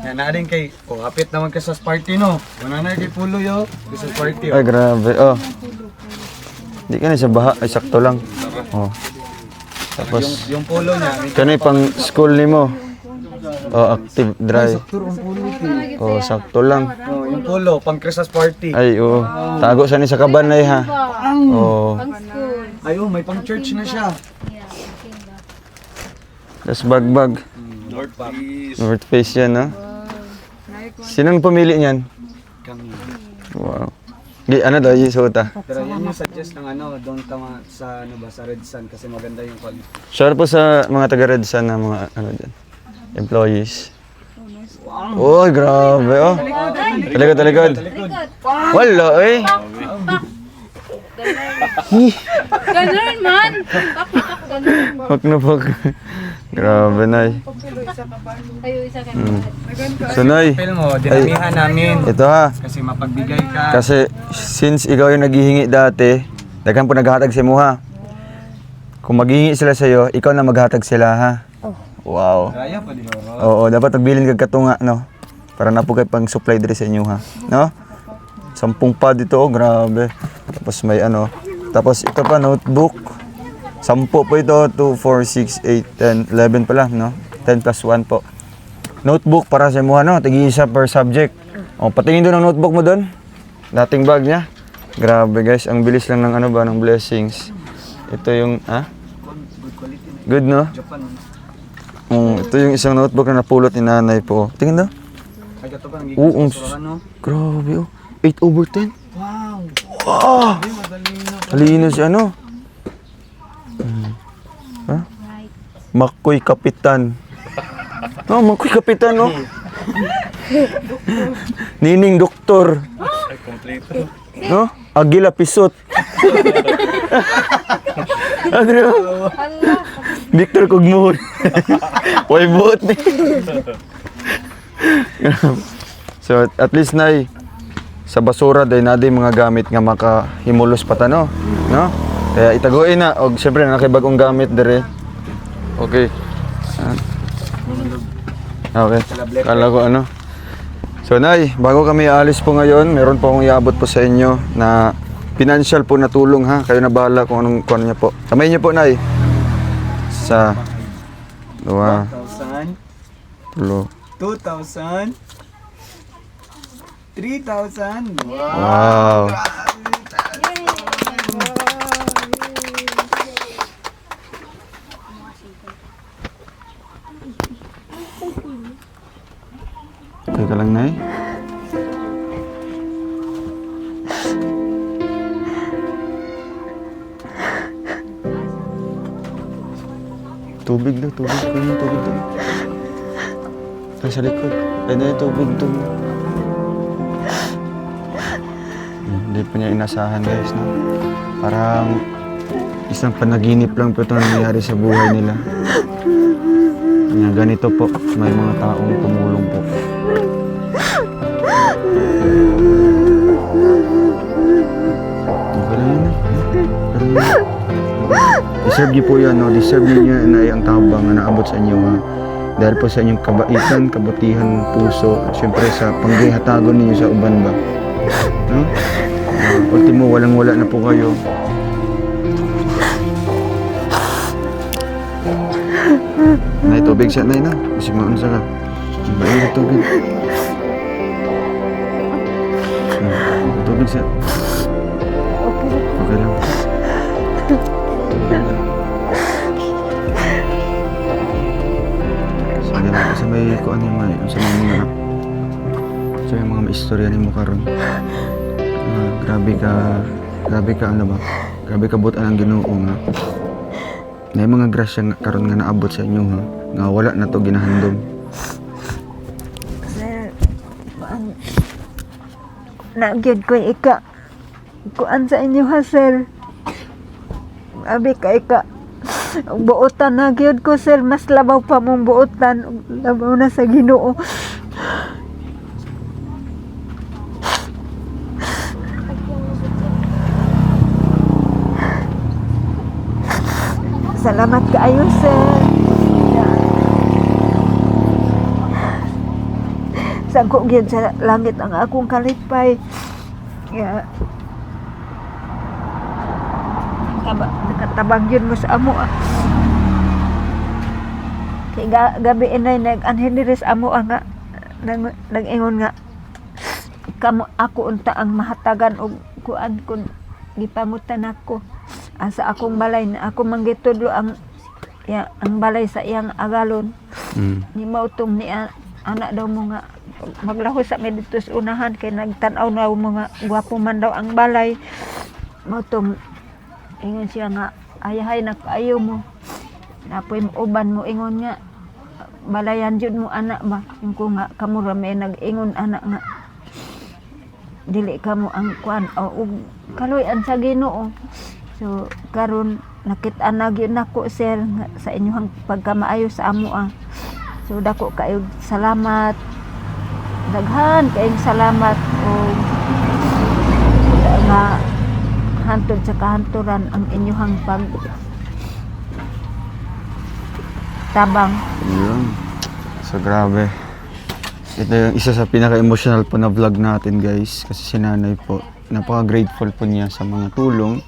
Naading kay, apit naman ka sa party no. Wala na kay pulo yo. Sa party.
Ay, grabe. Oh. Hindi ka na sa baha. Ay, sakto lang. Oh. Tapos
Yung polo niya, may
kanay pang school nimo. Oh, active dry.
sakto ang polo ti.
Oh, sakto lang.
Oh, yung polo pang Christmas party.
Ay, oo. Tago sa ni sa kabanay ha. Oh.
Ay, oh, may pang church na siya.
Tapos bagbag. North Face yan, no? Sinong pumili niyan?
Kami.
Wow. Ano daw yung suota?
Pero yan yung suggest ng ano, doon tama sa ano ba, sa Red Sun kasi maganda yung quality.
Share po sa mga taga Red Sun na mga ano dyan, employees. Oh, grabe oh. Talikod. Wala eh.
Ganun man!
Wag na pag. Grabe, Nay.
Kayo isa ka.
So, Nay,
Feel mo, dinamihan namin
ito ha.
kasi mapagbigay ka.
Kasi since ikaw yung naghihingi dati, daghan po naghatag si mo ha. Kung maghihingi sila sa'yo, ikaw na maghatag sila ha. Wow.
Raya pa din.
Oo, dapat magbilin kag katunga, no? Para na po kayo pang supply diri sa inyo ha. No? 10 pa dito, oh, grabe. Tapos may ano. Tapos ito pa, notebook. 10 po ito, 2, 4, 6, 8, 10, 11 pala, no? 10 plus 1 po. Notebook para sa mga, no? Tagi-isa per subject. O, patingin doon ang notebook mo doon. Dating bag niya. Grabe guys, ang bilis lang ng ano ba, ng blessings. Ito yung, good, no?
Japan.
Ito yung isang notebook na napulot ni nanay po. Tingin daw.
Ay, ito pa
Oo,
nagiging no?
grabe oh. 8/10.
Wow!
Ah! Halino si ano? Ha? Makoy Kapitan. Oh, Makoy Kapitan, no? Nining Doktor. No? Agila Pisot. Ano? Victor Kugmuhon. Way buot ni. So, at least nay, sa basura dahil naday mga gamit nga makahimulos pata, no? Kaya itaguin na. O siyempre nakibagong gamit dire. Okay. Okay. Kala ko ano. So nay, bago kami aalis po ngayon, meron po akong iabot po sa inyo na financial po na tulong ha. Kayo na bahala kung anong kuno niya po. Kamay niyo po nay. Sa 2,
1,000,
3.
2,000, 3,000.
Wow. Teka lang, Nay. Tubig daw, tubig. Kunin mo tubig daw. Ay, sa likod. Ay, na yung tubig daw. Hindi pa niya inasahan, guys, no? Parang isang panaginip lang po ito nangyayari sa buhay nila. Kaya ganito po, may mga taong tumulong po. Okay lang yun, eh. Pero deserve niyo po yan, no? Deserve niyo na ang tabang na naabot sa inyo, ha? Dahil po sa inyong kabaitan, kabutihan, puso, at syempre sa panggihatagon ninyo sa uban ba. No? Ultimo, walang-wala na po kayo. Nay, tubig siya, Nay, na. Kasi maunsa ka. Bayan ka tubig. Tubig siya. Okay lang. Tubig lang. Sige lang, kasi may kuan yung may, sa mga so yung mga istorya ni mo karon. Grabe ka ano ba? Grabe ka butan ang Ginoo nga. Na yung mga grasya nga karon nga naabot sa inyo ha. Nga wala na to ginahandom.
Sir, nagyod ko ika. Kuan sa inyo ha, sir. Abi ka ika. Buotan na gyud ko, sir. Mas labaw pa mong buotan. Labaw na sa Ginoo. Salamat kaayo, sir. Sangko gyud sa langit ang akong kalipay. Katabang yun mo sa amo. Kay gabi inay nag-anhiniris amo nga nag-ingon nga kamo ako unta ang mahatagan og kuan kun gipangutan ako asa akong balay na ako manggitudlo ang balay sa iyang agalon. Ni mautong ni anak daw mo nga maglaho sa dito sa unahan kay nagtan-aw na mo nga gwapo man daw ang balay. Mautong ingon siya nga ayahay na kaayo mo. Napoy uban mo ingon nga balayan jud mo anak ba. Yung ko nga kamo ra may nag-ingon anak nga dili kamo ang kuan o kaloy-an sa Ginoo. So karon nakit-an na gyud nako sir nga sa inyong pagkamaayo sa amo So dako kayo salamat. Daghan kayong salamat o nga hantod sa kahanturan ang inyong tabang.
Yun. So grabe. Ito yung isa sa pinaka-emotional po na vlog natin guys. Kasi si nanay po, napaka-grateful po niya sa mga tulong.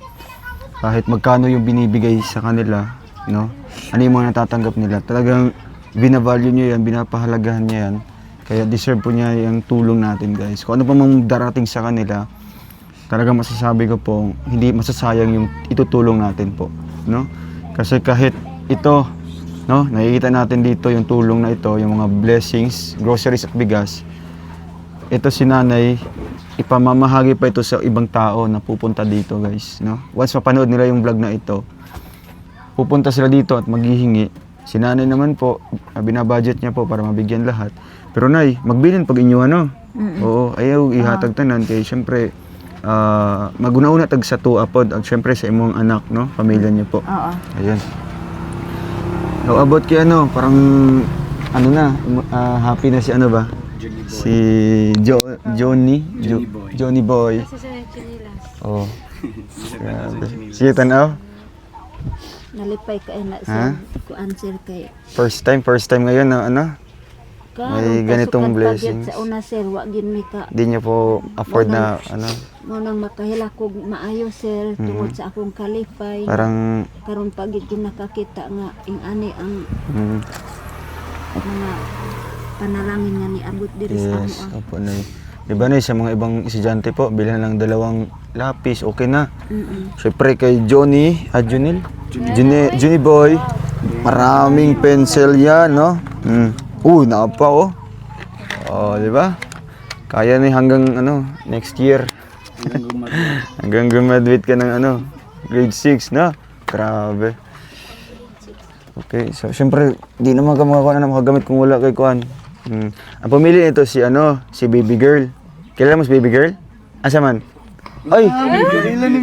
Kahit magkano yung binibigay sa kanila, no? Ano yung mga natatanggap nila. Talagang binavalue niya yan, binapahalagahan niya yan. Kaya deserve po niya yung tulong natin guys. Kung ano pa mang darating sa kanila, talagang masasabi ko po, hindi masasayang yung itutulong natin po, no? Kasi kahit ito, no, nakikita natin dito yung tulong na ito, yung mga blessings, groceries at bigas. Ito si nanay, ipamamahagi pa ito sa ibang tao na pupunta dito guys, no? Once mapanood nila yung vlog na ito, pupunta sila dito at maghihingi. Si nanay naman po, binabudget niya po para mabigyan lahat. Pero nay, magbilin pag inyo ano? Oo, ayaw ihatag tanan kay syempre maguna-una tag sa tuapod at syempre sa imong anak, no? Pamilya niyo po.
Oo.
Ayun. So, about kay ano, parang ano na, happy na si ano ba? Si Johnny Boy. Johnny Boy. Oh. Grabe. Sige, tanaw.
Nalipay kay na
Ha?
sa kuan sir kay
First time ngayon na ano, may ganitong blessings.
Sa una sir, wa gid mi ka
Hindi niyo po afford na ano,
mo nang makahila kog maayo sir tungod sa akong kalipay.
parang
Karon pagid ko nakakita nga ing ani ang mga panalangin nga ni abot diri sa
yes,
amo.
opo na. Di ba na sa mga ibang estudyante po, bilhan lang 2 lapis, okay na. Syempre kay Johnny Boy, maraming pencil yan, no? Napa oh. Oh, di ba? Kaya ni hanggang ano, next year. Hanggang graduate ka ng ano, grade 6 na. Grabe. Okay, so syempre di naman ka makagamit kung wala kay kuan. Ang pumili nito si ano, si baby girl. Kilala mo si baby girl? Asa man? Ay!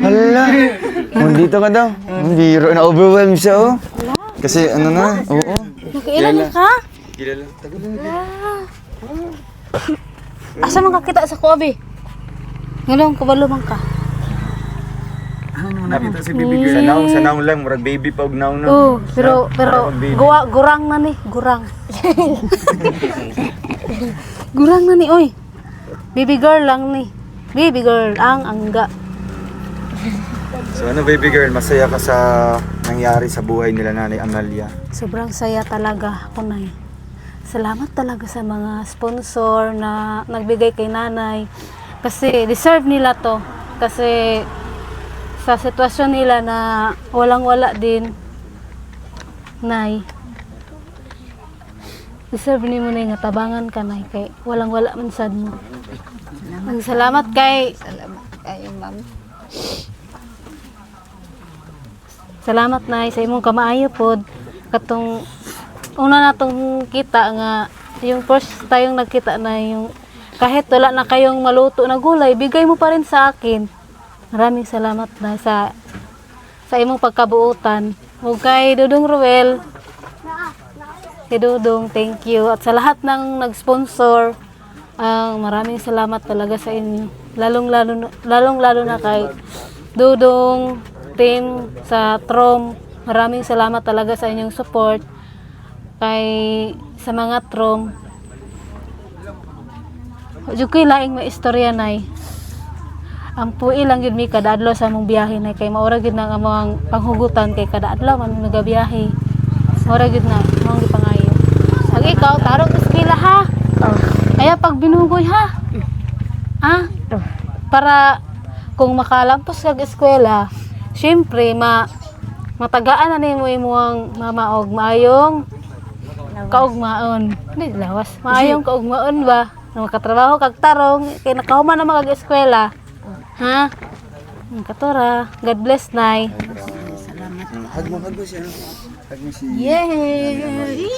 Hala! Dito ka daw. Biro na overwhelmed siya oh. Kasi ano na, oo.
Nakailan ka?
Kilala.
Asa man kakita sa kuwabi? Ngayon, kabalo man ka.
Nakita si baby girl.
Sa naong lang, murag baby pa og naong no.
Oo, pero gurang na ni, gurang. Gurang na ni, oy. Baby girl lang ni. Baby girl ang angga.
So ano baby girl, masaya ka sa nangyari sa buhay nila Nanay Amalia?
Sobrang saya talaga ako, Nay. Salamat talaga sa mga sponsor na nagbigay kay nanay. Kasi deserve nila to. Kasi sa sitwasyon nila na walang-wala din, Nay. Deserve ni mo na nga tabangan ka, Nay. Kay walang-wala man sad mo. Salamat kay...
Salamat kayo, ma'am.
Salamat, Nay, sa imong kamaayo pod. Katong una natong kita nga yung first tayong nagkita na yung kahit wala na kayong maluto na gulay, bigay mo pa rin sa akin. Maraming salamat na sa imong pagkabuutan. Ug kay Dudong Ruel, kay Dudong, thank you. At sa lahat ng nag-sponsor, maraming salamat talaga sa inyo. Lalong-lalo na kay Dudong, team sa Trom. Maraming salamat talaga sa inyong support. Kay sa mga Trom. Huwag ko laing may istorya, Nay. Ang pui lang yun mi kada adlaw sa among biyahe na kay maura gid nang among panghugutan kay kada adlaw man nagabiyahe. Maura gid na among gipangayo. ikaw tarong eskwela ha.
Oh.
Kaya pag binugoy ha. Ah,
Oh.
para kung makalampos kag eskwela, syempre matagaan na nimo imong mamaog maayong kaugmaon. Hindi lawas. Maayong kaugmaon ba? Na makatrabaho kag tarong kay nakahuman na kag eskwela. Ha? Katora, God bless nay.
Hug mo siya. Hug mo si...
Yay!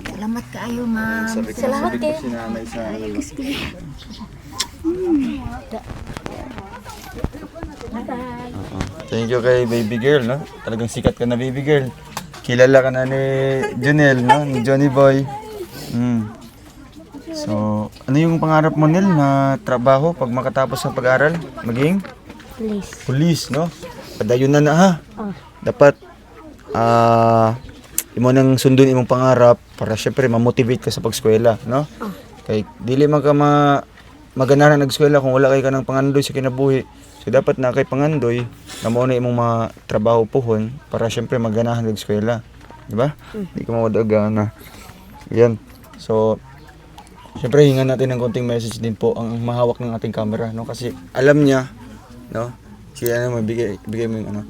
Salamat kaayo, ma'am.
Salamat kayo.
Si nanay sa... Thank you kay baby girl, no? Talagang sikat ka na baby girl. Kilala ka na ni Junel, no? Ni Johnny Boy. So, ano yung pangarap mo, Nel, na trabaho pag makatapos sa pag-aral? Maging?
Please.
Police, no? Padayon na ha. Dapat, imo nang sundon imong pangarap para syempre ma-motivate ka sa pag-eskwela, no? Kay dili man ka maganahan nag-eskwela kung wala kay ka ng pangandoy sa kinabuhi. So dapat na kay pangandoy na mo na imong mga trabaho pohon para syempre maganahan nag-eskwela, di ba? Di ka mawadaga na. Yan. So syempre hingan natin ng konting message din po ang mahawak ng ating camera, no? Kasi alam niya, no? Si ano bigay mo yung ano.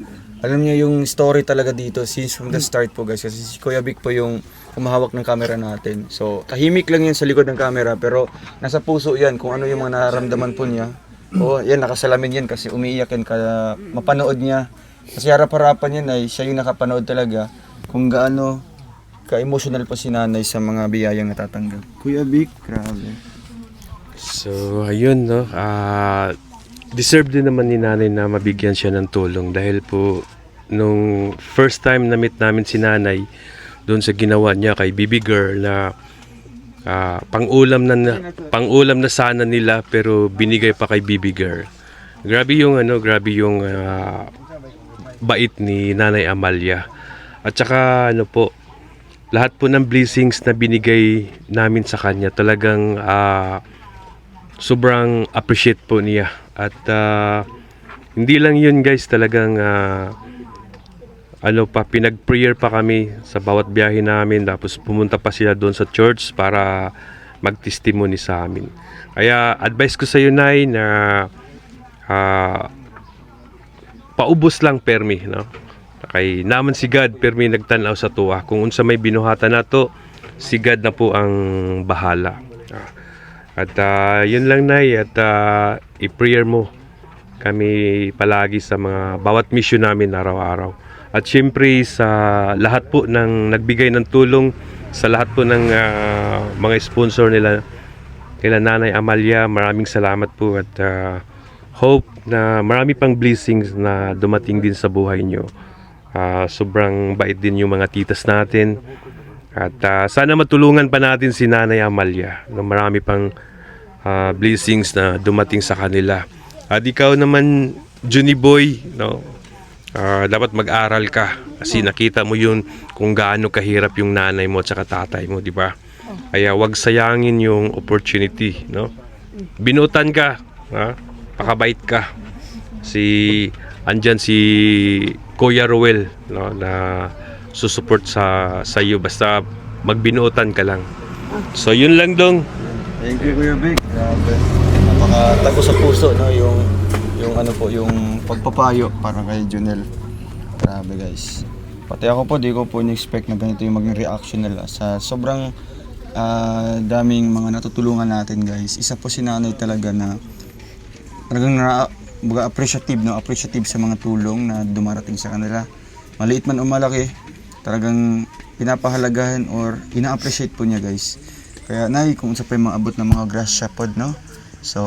Alam niya yung story talaga dito since from the start po guys, kasi si Kuya Vic po yung humahawak ng camera natin. So tahimik lang yan sa likod ng camera pero nasa puso yan kung ano yung mga nararamdaman po niya. O yan, nakasalamin yan kasi umiiyak yan kada mapanood niya. Kasi harap-harapan yan ay siya yung nakapanood talaga kung gaano ka-emotional pa si nanay sa mga biyayang natatanggap. Kuya Vic, grabe.
So, ayun, no? Deserve din naman ni nanay na mabigyan siya ng tulong dahil po nung first time na meet namin si nanay doon sa ginawa niya kay Baby Girl na pang-ulam na sana nila pero binigay pa kay Baby Girl. Grabe yung bait ni Nanay Amalia. At saka ano po, lahat po ng blessings na binigay namin sa kanya talagang sobrang appreciate po niya. At hindi lang yun guys, talagang pinag-prayer pa kami sa bawat biyahe namin, tapos pumunta pa sila doon sa church para mag-testimony sa amin. Kaya advice ko sa iyo, Nay, na paubos lang permi, no? Kay naman si God permi nagtanaw sa tuwa. Kung unsa may binuhatan nato, si God na po ang bahala. At yun lang, Nay, at i-prayer mo kami palagi sa mga bawat mission namin araw-araw. At syempre sa lahat po ng nagbigay ng tulong, sa lahat po ng mga sponsor nila, kila Nanay Amalia, maraming salamat po at hope na marami pang blessings na dumating din sa buhay nyo. Sobrang bait din yung mga titas natin. At sana matulungan pa natin si Nanay Amalia na marami pang blessings na dumating sa kanila. At ikaw naman, Johnny Boy, no? Dapat mag-aral ka kasi nakita mo yun kung gaano kahirap yung nanay mo at saka tatay mo, di ba? Kaya wag sayangin yung opportunity, no? Binutan ka, ha? Pakabait ka. Andyan si Kuya Ruel, no, na susuport sa iyo basta magbinutan ka lang. So yun lang dong.
Thank you, Kuya Vic. Grabe. Napakatago sa puso, no, yung pagpapayo para kay Junel. Grabe, guys. Pati ako po, di ko po in-expect na ganito yung maging reaction nila sa sobrang daming mga natutulungan natin, guys. Isa po si nanay talaga na talagang appreciative sa mga tulong na dumarating sa kanila. Maliit man o malaki, talagang pinapahalagahan or ina-appreciate po niya, guys. Kaya nay, kung sa pa yung mga abot ng mga grasya pod, no? So,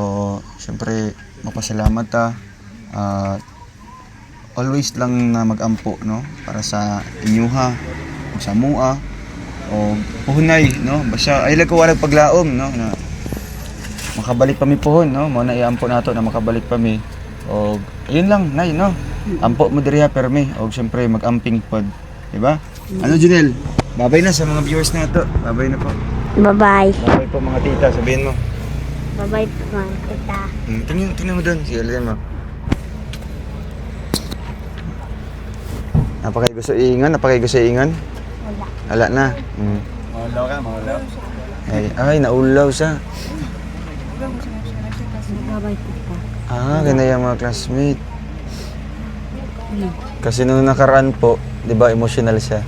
syempre, mapasalamat always lang na mag-ampo, no? Para sa inyuha, o sa mua, o puhunay, no? Basta, ay lang ko walang paglaom, no? Na makabalik pa mi puhon, no? Muna iampo nato na makabalik pa mi. O, ayun lang, nay, no? Ampo mo diriha permi, o syempre mag-amping pod, diba? Ano, Junel? Babay na sa mga viewers na ito. Babay na po.
Bye-bye.
Babay po mga tita, sabihin mo.
Bye-bye po mga tita.
Tingnan mo doon, sige, mo. Napakay gusto iingan?
Wala.
Wala na.
Maulaw ka, maulaw.
Ay, naulaw siya. Ganun yung mga classmate. Kasi nung nakaraan po, di ba, emotional siya.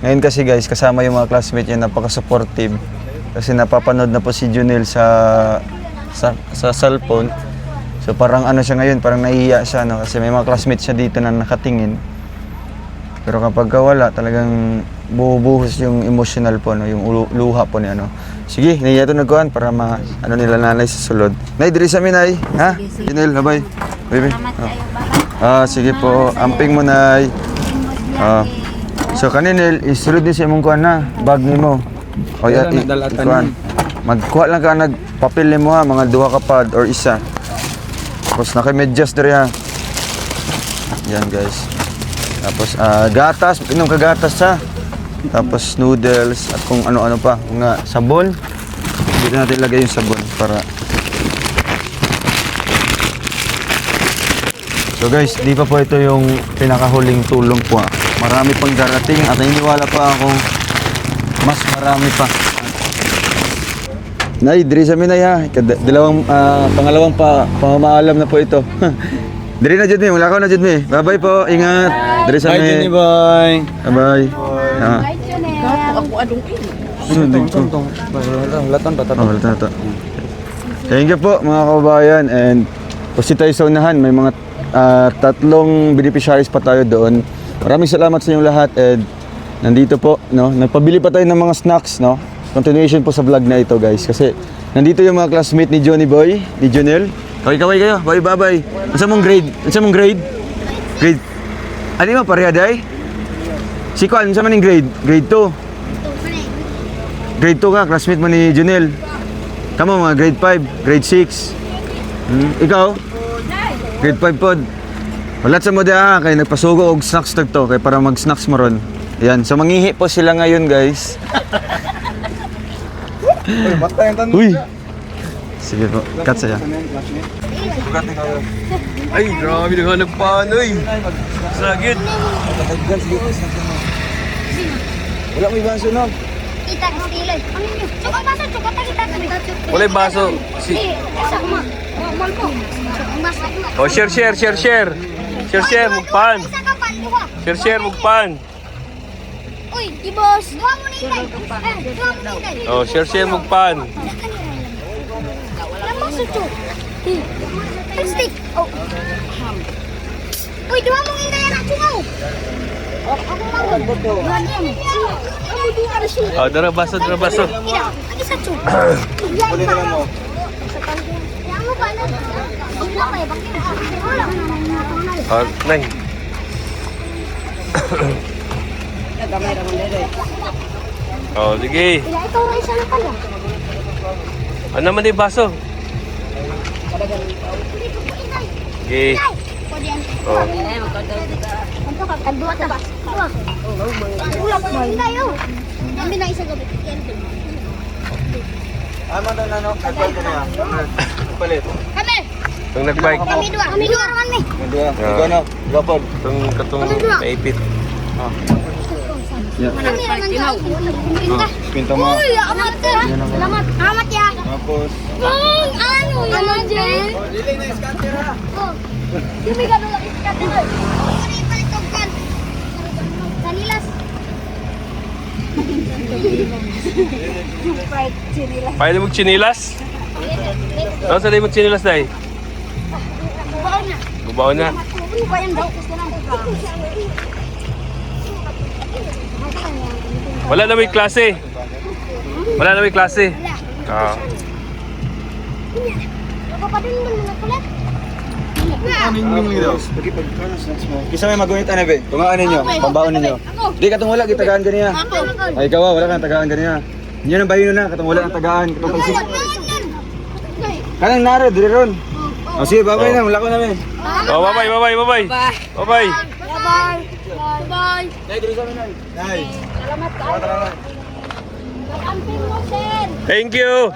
Ngayon kasi guys, kasama yung mga classmate niya, napaka-supportive. Kasi napapanood na po si Junel sa cellphone. So parang ano siya ngayon, parang nahihiya siya, no? Kasi may mga classmates siya dito na nakatingin. Pero kapag wala, talagang bubuhos yung emotional po, no? Yung luha po niya, no? Sige, nahiya ito nagkuhan para ano nila nanay sa sulod. Nay, diri sa amin, Nay. Ha? Junel, bye-bye. Bye-bye. Sige po. Amping mo, Nay. So kaninil, isulod din sa imong kuhan na. Bag ni mo. O ya, ikuhan. Magkuha lang ka nagpapil ni mo ha, mga 2 ka pad or isa. Tapos naka-medyas diri ha. Yan guys. Tapos gatas, inom ka gatas ha. Tapos noodles at kung ano-ano pa. Kung sabon. Dito natin lagay yung sabon para. So guys, di pa po ito yung pinakahuling tulong po. Marami pang darating at naniniwala pa ako mas marami pa. Nay, diri sa minay ha. Pangalawang pamamaalam na po ito. Diri na jud mi, wala ka na jud mi. Bye-bye po, ingat. Diri sa mi.
Bye.
Bye-bye.
Latan pa
Oh, lata. Thank you po mga kababayan, and kasi tayo sa unahan, may mga 3 beneficiaries pa tayo doon. Maraming salamat sa inyong lahat, and nandito po, no, nagpabili pa tayo ng mga snacks, no. Continuation po sa vlog na ito, guys, kasi nandito yung mga classmate ni Johnny Boy, ni Jonel. Kaway kayo. Bye. Unsa mong grade? Grade. Ano mo pareha day? Si Kwan, unsa man ning grade? Grade 2. Grade 2 ka, classmate mo ni Jonel. Kamo mga grade 5, grade 6. Ikaw? Grade 5 pod. Wala sa mo da kay nagpasugo og snacks tagto kay para mag-snacks mo ron. Ayan, so mangihi po sila ngayon, guys. Uy. Sige po, cut saya.
Ay, grabe na nagpanoy. Sagit.
Wala mo ibang sunog.
Kita ke sini. Coba masuk, coba kita.
Wala yung baso.
Sama. Mal po. Masuk.
Oh, share. Share, mugpan.
Isa ka pan, duha.
Share, mugpan.
Uy, di bos. Duha mo ni Inday. Duha mo ni Inday.
Oh, share, mugpan.
Masuk tu. Stick. Oh. Uy, dua mo Inday anak cungaw. Aku mau. Dua dia. Kamu dua ada sini.
Oh, dara baso.
Tidak, lagi satu. Boleh dalam mau. Yang lupa nak. Apa ya, Bang?
Oh, nai. Oh, sige.
Tidak, itu orang sana kan ya?
Ano naman yung baso? Sige. Oh.
Untuk kedua tak? Dua. Ulang Inday yo. Kami na isa gabi. Kami.
Itong nagbike.
Kami dua naman ni.
Ikaw na, gapon.
Katong kaipit.
Kami naman ka.
Pinto mo.
Uy, amat. Selamat. Amat ya.
Tapos,
Bang, ano yan, Jay? Dili na iskater ha. Oh. Dili ka dula iskater. Ano yung palitogkan? Kanilas.
Pwede mo chinilas? Ano sa mo chinilas, day?
Baon na.
Gubaw na.
Ano ba yan daw?
Wala na may klase. Ah.
Kapapadin mo na kulit.
Kisa may magunit ano be? Tungaan ninyo, pambaon ninyo. Di katong wala gitagaan ganiya. Ay ikaw wala kang tagaan ganiya. Inyo nang bayin na katong wala ang tagaan, katong pansin. Kanang naro diri ron. Oh sige, babay na, wala ko na be.
Oh, bye-bye. Bye-bye.
Bye. Bye.
Nay diri sa minay. Nay.
Salamat ka. Nag-amping mo, Sen.
Thank you.